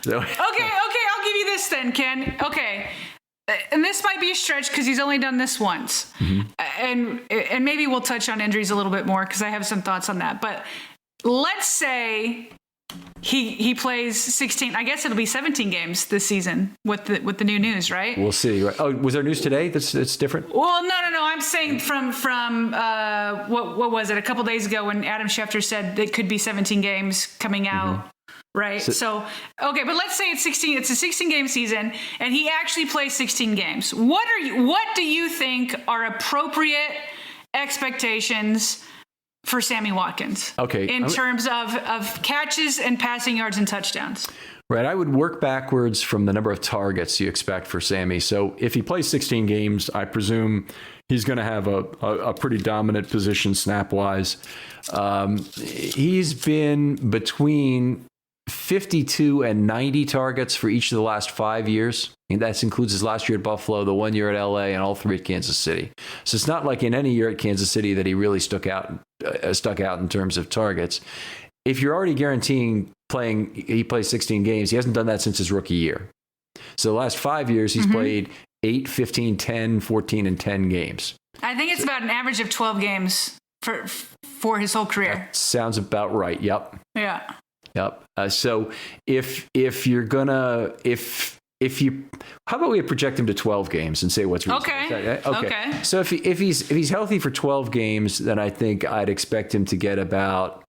So. Okay. I'll give you this then, Ken. Okay. And this might be a stretch because he's only done this once. And maybe we'll touch on injuries a little bit more because I have some thoughts on that. But let's say he plays 16. I guess it'll be 17 games this season with the new news, right? We'll see. Oh, was there news today that's different? Well, no. I'm saying from what was it, a couple days ago when Adam Schefter said it could be 17 games coming out. Right. So, okay, but let's say it's 16. It's a 16-game season, and he actually plays 16 games. What do you think are appropriate expectations for Sammy Watkins? Okay. In terms of catches and passing yards and touchdowns. Right. I would work backwards from the number of targets you expect for Sammy. So if he plays 16 games, I presume he's going to have a pretty dominant position snap-wise. He's been between 52 and 90 targets for each of the last 5 years. And that includes his last year at Buffalo, the 1 year at LA, and all 3 at Kansas City. So it's not like in any year at Kansas City that he really stuck out in terms of targets. If you're already guaranteeing he plays 16 games, he hasn't done that since his rookie year. So the last 5 years, he's played 8, 15, 10, 14, and 10 games. I think it's about an average of 12 games for his whole career. That sounds about right. Yep. Yeah. Yep. So if you're gonna how about we project him to 12 games and say what's reasonable? Okay. So if he's healthy for 12 games, then I think I'd expect him to get about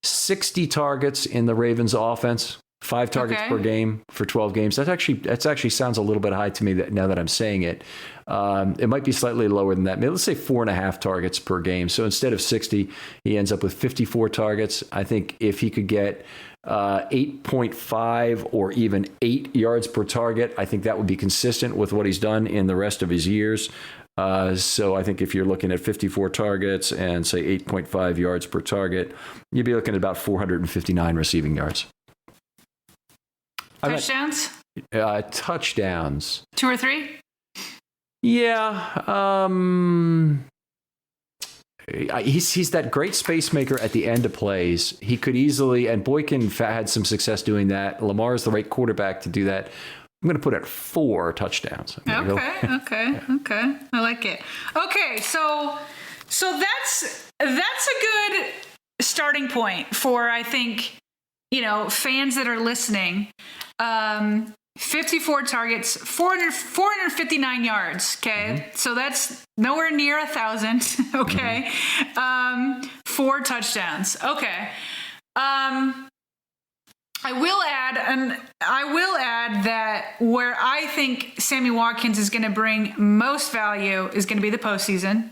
60 targets in the Ravens offense, 5 targets per game for 12 games. That's actually sounds a little bit high to me now that I'm saying it. It might be slightly lower than that. Maybe let's say 4.5 targets per game. So instead of 60, he ends up with 54 targets. I think if he could get 8.5 or even 8 yards per target, I think that would be consistent with what he's done in the rest of his years. So I think if you're looking at 54 targets and say 8.5 yards per target, you'd be looking at about 459 receiving yards. Touchdowns? Touchdowns. 2 or 3? Yeah. He's that great space maker at the end of plays. He could easily, and Boykin had some success doing that. Lamar is the right quarterback to do that. I'm going to put at 4 touchdowns. Okay. I like it. Okay, so that's a good starting point for, I think, fans that are listening. 54 targets, 459 yards. Okay. So that's nowhere near 1,000. Okay. 4 touchdowns. Okay. I will add that where I think Sammy Watkins is going to bring most value is going to be the postseason.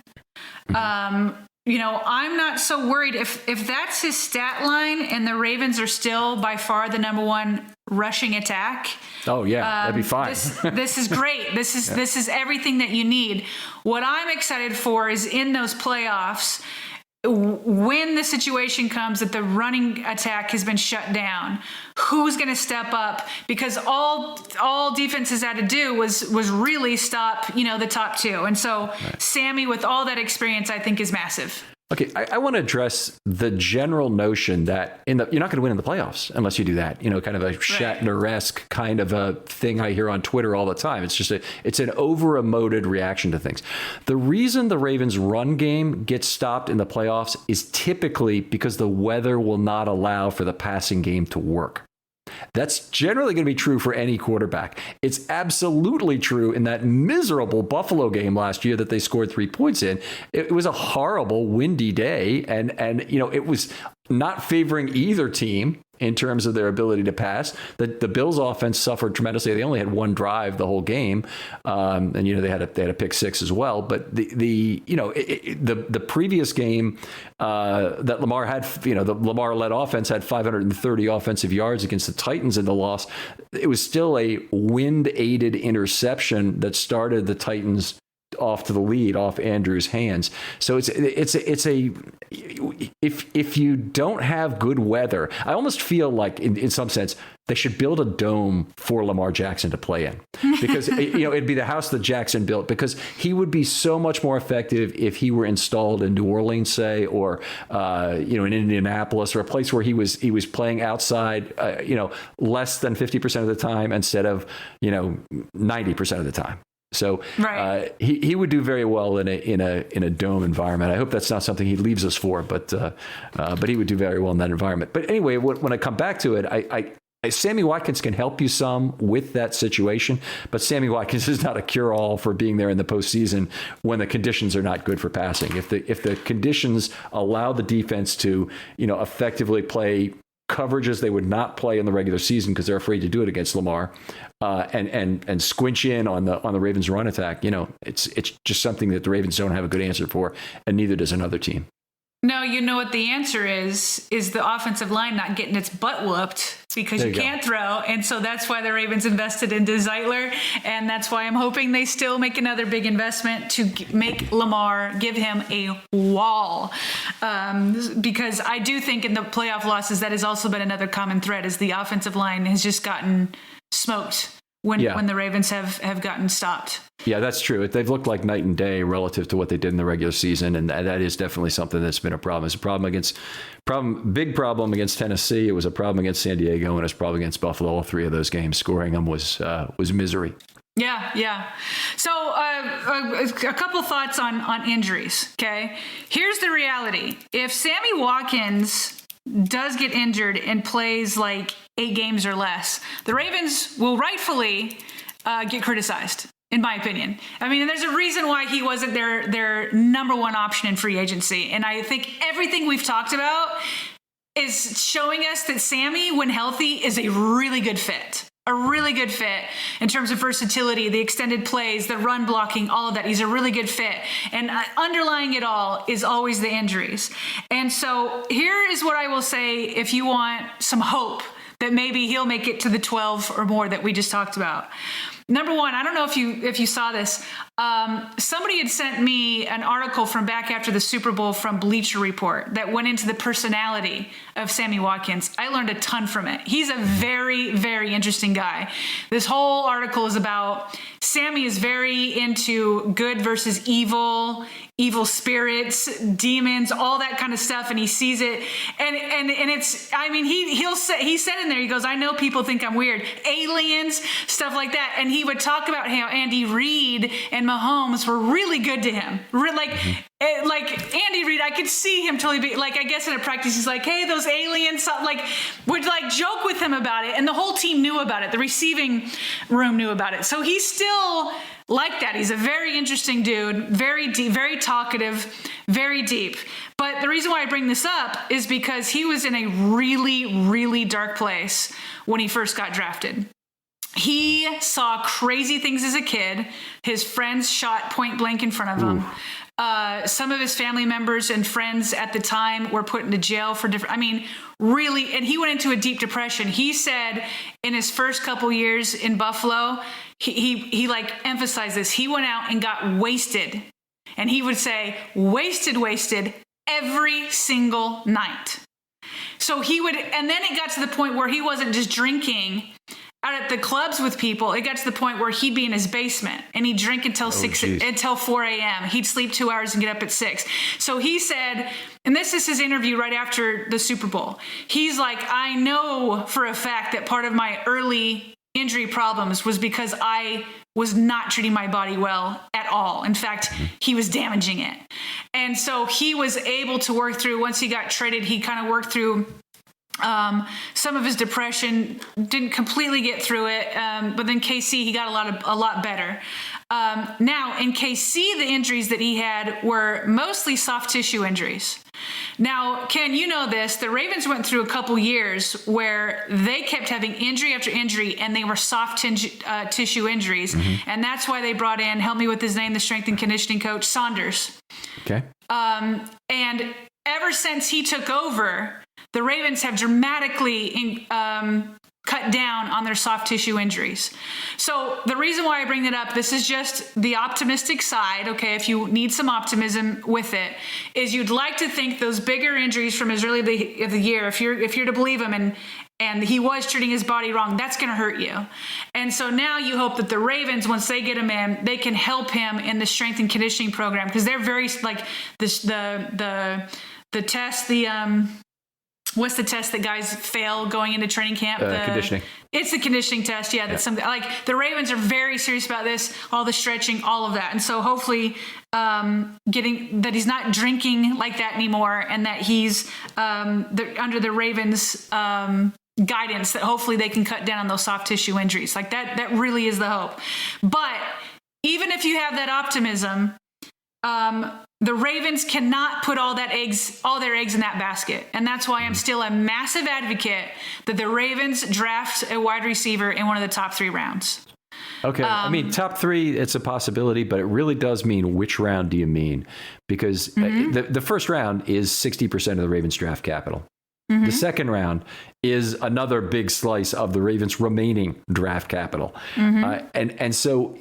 I'm not so worried if that's his stat line and the Ravens are still by far the number one rushing attack. Oh yeah, that'd be fine. This is great. This is everything that you need. What I'm excited for is in those playoffs, when the situation comes that the running attack has been shut down, who's going to step up? Because all defenses had to do was really stop, the top 2. And so Sammy, with all that experience, I think is massive. Okay, I want to address the general notion that you're not going to win in the playoffs unless you do that. Kind of a Shatner-esque kind of a thing I hear on Twitter all the time. It's just it's an over-emoted reaction to things. The reason the Ravens' run game gets stopped in the playoffs is typically because the weather will not allow for the passing game to work. That's generally going to be true for any quarterback. It's absolutely true in that miserable Buffalo game last year that they scored 3 points in. It was a horrible, windy day, and it was not favoring either team in terms of their ability to pass. The Bills' offense suffered tremendously. They only had one drive the whole game, and they had a pick 6 as well. But the previous game that Lamar had, the Lamar-led offense had 530 offensive yards against the Titans in the loss. It was still a wind-aided interception that started the Titans off to the lead, off Andrews' hands. So if you don't have good weather, I almost feel like in some sense they should build a dome for Lamar Jackson to play in, because it'd be the house that Jackson built, because he would be so much more effective if he were installed in New Orleans, say, or in Indianapolis, or a place where he was playing outside less than 50% of the time instead of 90% of the time. So he would do very well in a dome environment. I hope that's not something he leaves us for, but he would do very well in that environment. But anyway, when I come back to it, Sammy Watkins can help you some with that situation, but Sammy Watkins is not a cure-all for being there in the postseason when the conditions are not good for passing. If the conditions allow the defense to effectively play coverages they would not play in the regular season because they're afraid to do it against Lamar, and squinch in on the Ravens' run attack, it's just something that the Ravens don't have a good answer for, and neither does another team. No, you know what the answer is the offensive line not getting its butt whooped because you can't throw. And so that's why the Ravens invested into Zeitler. And that's why I'm hoping they still make another big investment to make Lamar, give him a wall. Because I do think in the playoff losses, that has also been another common thread, is the offensive line has just gotten smoked when the Ravens have gotten stopped. Yeah, that's true. They've looked like night and day relative to what they did in the regular season, and that is definitely something that's been a problem. It's a big problem against Tennessee. It was a problem against San Diego, and it's a problem against Buffalo. All 3 of those games, scoring them was misery. Yeah. So a couple thoughts on injuries. Okay, here's the reality: if Sammy Watkins does get injured and plays like 8 games or less, the Ravens will rightfully get criticized, in my opinion. I mean, there's a reason why he wasn't their number one option in free agency. And I think everything we've talked about is showing us that Sammy, when healthy, is a really good fit. A really good fit in terms of versatility, the extended plays, the run blocking, all of that. He's a really good fit. And underlying it all is always the injuries. And so here is what I will say if you want some hope that maybe he'll make it to the 12 or more that we just talked about. Number one, I don't know if you saw this. Somebody had sent me an article from back after the Super Bowl from Bleacher Report that went into the personality of Sammy Watkins. I learned a ton from it. He's a very, very interesting guy. This whole article is about Sammy is very into good versus evil spirits, demons, all that kind of stuff, and he sees it, and it's, I mean, he said in there, he goes, I know people think I'm weird, aliens, stuff like that, and he would talk about how Andy Reid and Mahomes were really good to him, like Andy Reid, I could see him totally be like, I guess in a practice, he's like, hey, those aliens, like, would like joke with him about it. And the whole team knew about it. The receiving room knew about it. So he's still like that. He's a very interesting dude, very deep, very talkative, very deep. But the reason why I bring this up is because he was in a really, really dark place when he first got drafted. He saw crazy things as a kid. His friends shot point blank in front of him. Some of his family members and friends at the time were put into jail for really, and he went into a deep depression. He said in his first couple years in Buffalo, he like emphasized this. He went out and got wasted. And he would say, wasted every single night. So he would, and then it got to the point where he wasn't just drinking out at the clubs with people. It got to the point where he'd be in his basement and he'd drink until 4 a.m. He'd sleep 2 hours and get up at 6. So he said, and this is his interview right after the Super Bowl. He's like, I know for a fact that part of my early injury problems was because I was not treating my body well at all. In fact, he was damaging it. And so he was able to work through, once he got traded, he kind of worked through some of his depression, didn't completely get through it. But then KC, he got a lot better. Now in KC, the injuries that he had were mostly soft tissue injuries. Now, Ken, you know this, the Ravens went through a couple years where they kept having injury after injury, and they were soft tissue injuries. And that's why they brought in, help me with his name, the strength and conditioning coach, Saunders. Okay. And ever since he took over, the Ravens have dramatically cut down on their soft tissue injuries. So the reason why I bring that up, this is just the optimistic side, okay, if you need some optimism with it, is you'd like to think those bigger injuries from as early of the year, if you're to believe him and he was treating his body wrong, that's going to hurt you. And so now you hope that the Ravens, once they get him in, they can help him in the strength and conditioning program, because they're very like this, the test, what's the test that guys fail going into training camp? Conditioning. It's the conditioning test. Yeah, that's something like the Ravens are very serious about this, all the stretching, all of that. And so hopefully getting that he's not drinking like that anymore, and that he's under the Ravens guidance, that hopefully they can cut down on those soft tissue injuries. Like that really is the hope. But even if you have that optimism, the Ravens cannot put all their eggs in that basket. And that's why I'm still a massive advocate that the Ravens draft a wide receiver in one of the top 3 rounds. Okay. I mean, top 3, it's a possibility, but it really does mean which round do you mean? Because the first round is 60% of the Ravens draft capital. The second round is another big slice of the Ravens' remaining draft capital. And so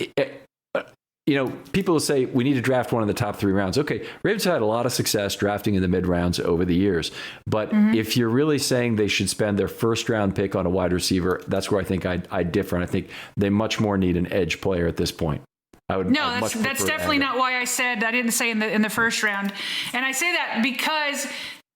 people will say we need to draft one of the top 3 rounds. Okay, Ravens had a lot of success drafting in the mid rounds over the years. But if you're really saying they should spend their first round pick on a wide receiver, that's where I think I differ. And I think they much more need an edge player at this point. That's definitely not why I didn't say in the first round. And I say that because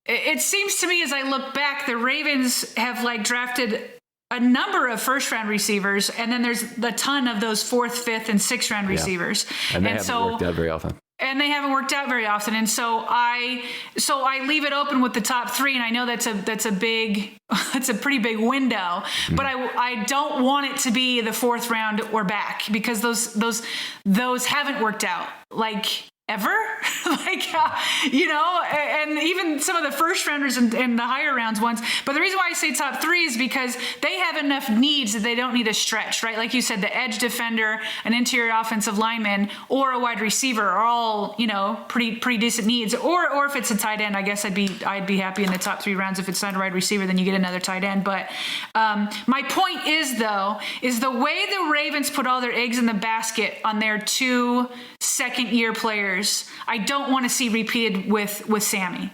it seems to me, as I look back, the Ravens have drafted a number of first round receivers, and then there's a ton of those 4th, 5th, and 6th round receivers. And they haven't worked out very often. And so I leave it open with the top 3, and I know that's a pretty big window, but I don't want it to be the 4th round or back, because those haven't worked out ever, and even some of the first rounders and the higher rounds ones. But the reason why I say top 3 is because they have enough needs that they don't need a stretch, right? Like you said, the edge defender, an interior offensive lineman, or a wide receiver are all, pretty decent needs. Or if it's a tight end, I guess I'd be happy in the top 3 rounds. If it's not a wide receiver, then you get another tight end. But my point is the way the Ravens put all their eggs in the basket on their 2 second-year players, I don't want to see repeated with Sami.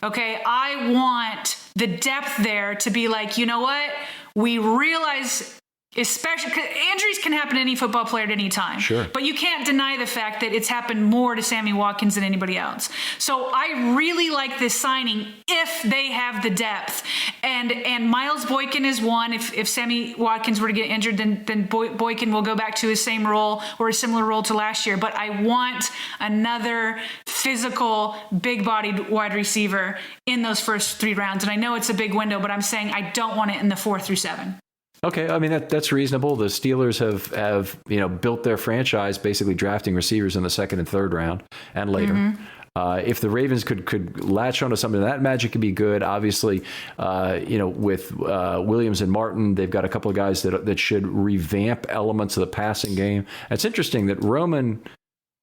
Okay, I want the depth there to be like, you know what? We realize Especially because injuries can happen to any football player at any time. Sure. But you can't deny the fact that it's happened more to Sammy Watkins than anybody else. So I really like this signing if they have the depth. And Miles Boykin is one. If Sammy Watkins were to get injured, then Boykin will go back to his same role or a similar role to last year. But I want another physical, big-bodied wide receiver in those first 3 rounds. And I know it's a big window, but I'm saying I don't want it in the 4 through 7. Okay, I mean that's reasonable. The Steelers have built their franchise basically drafting receivers in the 2nd and 3rd round and later. Mm-hmm. If the Ravens could latch onto something, that magic could be good. Obviously, with Williams and Martin, they've got a couple of guys that should revamp elements of the passing game. It's interesting that Roman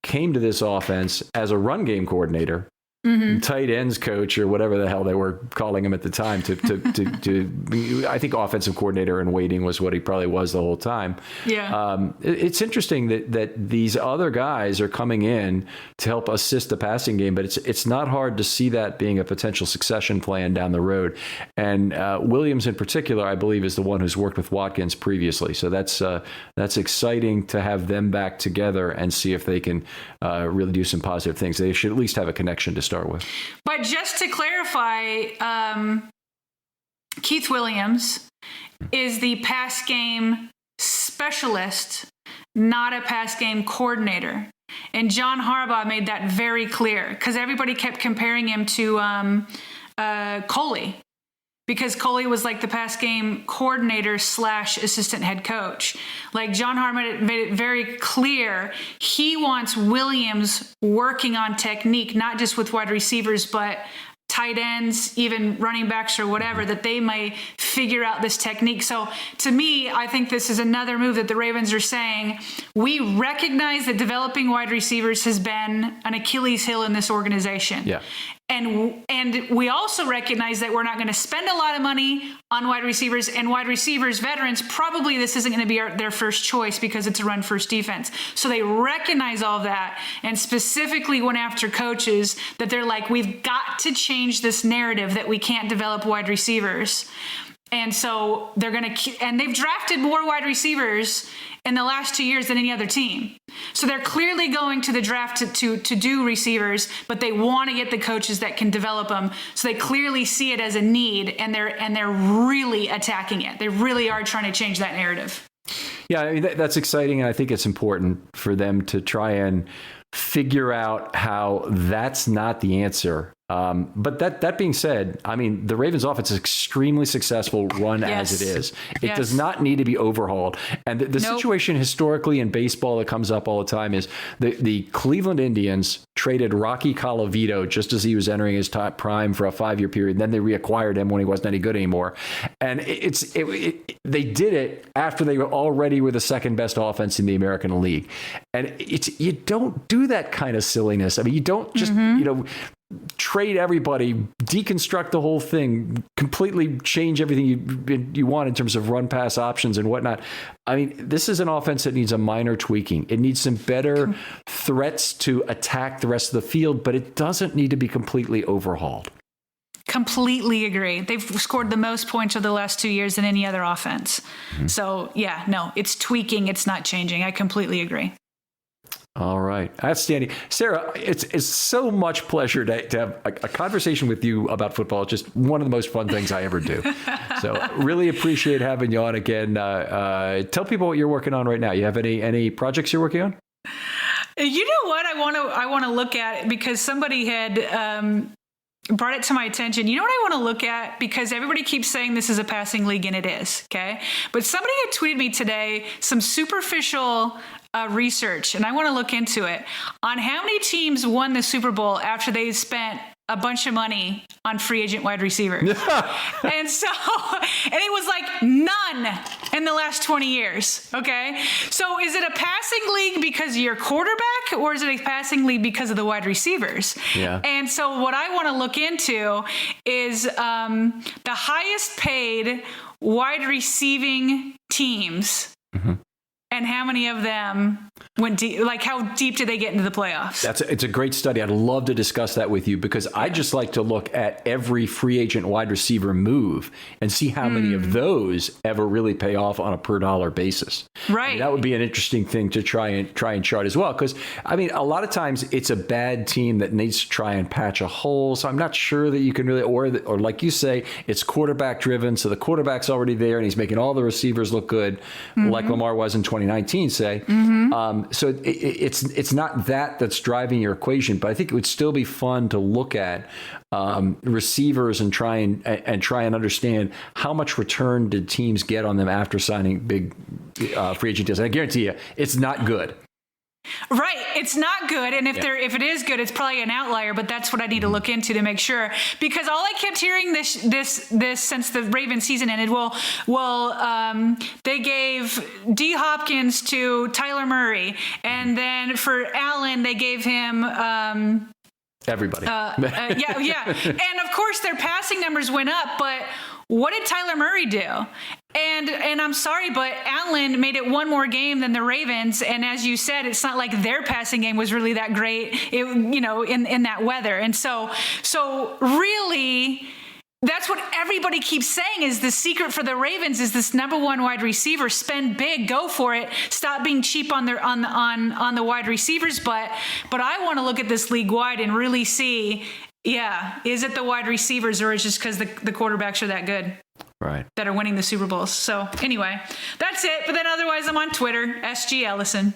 came to this offense as a run game coordinator. Mm-hmm. Tight ends coach or whatever the hell they were calling him at the time to I think offensive coordinator in waiting was what he probably was the whole time. Yeah. It's interesting that these other guys are coming in to help assist the passing game, but it's not hard to see that being a potential succession plan down the road. And Williams in particular, I believe, is the one who's worked with Watkins previously. So that's exciting to have them back together and see if they can really do some positive things. They should at least have a connection to start with. But just to clarify, Keith Williams is the pass game specialist, not a pass game coordinator. And John Harbaugh made that very clear because everybody kept comparing him to Coley. Because Coley was like the pass game coordinator / assistant head coach. Like John Harbaugh made it very clear he wants Williams working on technique, not just with wide receivers, but tight ends, even running backs or whatever, that they may figure out this technique. So to me, I think this is another move that the Ravens are saying, we recognize that developing wide receivers has been an Achilles heel in this organization. Yeah. And we also recognize that we're not going to spend a lot of money on wide receivers, and wide receivers, veterans, probably this isn't going to be their first choice because it's a run first defense. So they recognize all of that and specifically went after coaches that they're like, we've got to change this narrative that we can't develop wide receivers. And so they're going to, and they've drafted more wide receivers in the last 2 years than any other team. So they're clearly going to the draft to do receivers, but they want to get the coaches that can develop them. So they clearly see it as a need, and they're really attacking it. They really are trying to change that narrative. Yeah, I mean, that's exciting, and I think it's important for them to try and figure out how that's not the answer. But that being said, I mean, the Ravens offense is extremely successful run as it is. It does not need to be overhauled. And the situation historically in baseball that comes up all the time is the Cleveland Indians traded Rocky Colavito just as he was entering his top prime for a 5-year period. Then they reacquired him when he wasn't any good anymore. And they did it after they already were the second best offense in the American League. And you don't do that kind of silliness. I mean, you don't just, trade everybody, deconstruct the whole thing, completely change everything you want in terms of run pass options and whatnot. I mean, this is an offense that needs a minor tweaking. It needs some better threats to attack the rest of the field, but it doesn't need to be completely overhauled. Completely agree. They've scored the most points over the last 2 years than any other offense. Mm-hmm. So it's tweaking. It's not changing. I completely agree. All right. Outstanding. Sarah, it's so much pleasure to have a conversation with you about football. It's just one of the most fun things I ever do. So really appreciate having you on again. Tell people what you're working on right now. You have any projects you're working on? You know what I want to look at, because somebody had brought it to my attention. You know what I want to look at? Because everybody keeps saying this is a passing league, and it is. Okay. But somebody had tweeted me today some superficial research, and I want to look into it, on how many teams won the Super Bowl after they spent a bunch of money on free agent wide receivers. And it was like none in the last 20 years. Okay. So is it a passing league because of your quarterback, or is it a passing league because of the wide receivers? Yeah. And so what I want to look into is the highest paid wide receiving teams and how many of them went deep? Like, how deep did they get into the playoffs? It's a great study. I'd love to discuss that with you because I just like to look at every free agent wide receiver move and see how many of those ever really pay off on a per dollar basis. Right. I mean, that would be an interesting thing to try and chart as well. Because I mean, a lot of times it's a bad team that needs to try and patch a hole. So I'm not sure that you can really, or like you say, it's quarterback driven. So the quarterback's already there and he's making all the receivers look good, like Lamar was in 2019, say. So it's not that's driving your equation, but I think it would still be fun to look at receivers and try and understand how much return did teams get on them after signing big free agent deals. And I guarantee you, it's not good. Right. It's not good. And if it is good, it's probably an outlier, but that's what I need to look into to make sure, because all I kept hearing this since the Ravens season ended. They gave D Hopkins to Tyler Murray. And then for Allen, they gave him, everybody. Yeah. And of course their passing numbers went up, but what did Tyler Murray do? And I'm sorry, but Allen made it one more game than the Ravens. And as you said, it's not like their passing game was really that great, in that weather. And so really, that's what everybody keeps saying is the secret for the Ravens is this number one wide receiver. Spend big, go for it. Stop being cheap on the wide receivers. But I want to look at this league wide and really see, is it the wide receivers or is it just because the quarterbacks are that good? Right. That are winning the Super Bowls. So anyway, that's it. But then otherwise I'm on Twitter, SG Ellison.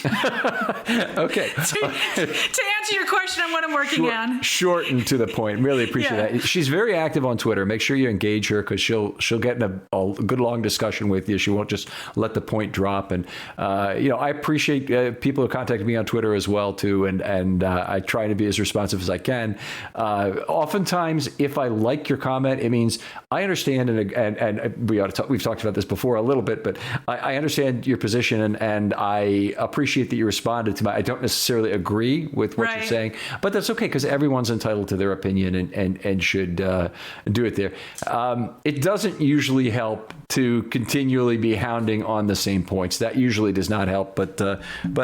Okay. to answer your question on what I'm working on. Short and to the point. Really appreciate that. She's very active on Twitter. Make sure you engage her because she'll get in a good long discussion with you. She won't just let the point drop. And I appreciate people who contact me on Twitter as well too. And I try to be as responsive as I can. Oftentimes, if I like your comment, it means I understand and we've talked about this before a little bit, but I understand your position and I appreciate that you responded to I don't necessarily agree with what you're saying, but that's okay because everyone's entitled to their opinion and should do it there. It doesn't usually help to continually be hounding on the same points. That usually does not help, but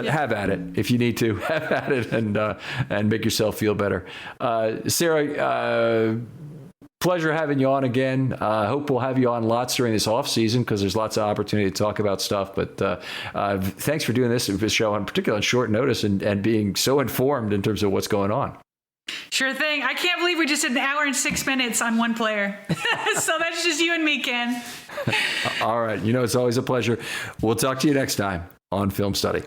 have at it if you need to. Have at it and make yourself feel better. Sarah, pleasure having you on again. I hope we'll have you on lots during this off season because there's lots of opportunity to talk about stuff. But thanks for doing this show on particularly on short notice and being so informed in terms of what's going on. Sure thing. I can't believe we just did an hour and 6 minutes on one player. So that's just you and me, Ken. All right. It's always a pleasure. We'll talk to you next time on Film Study.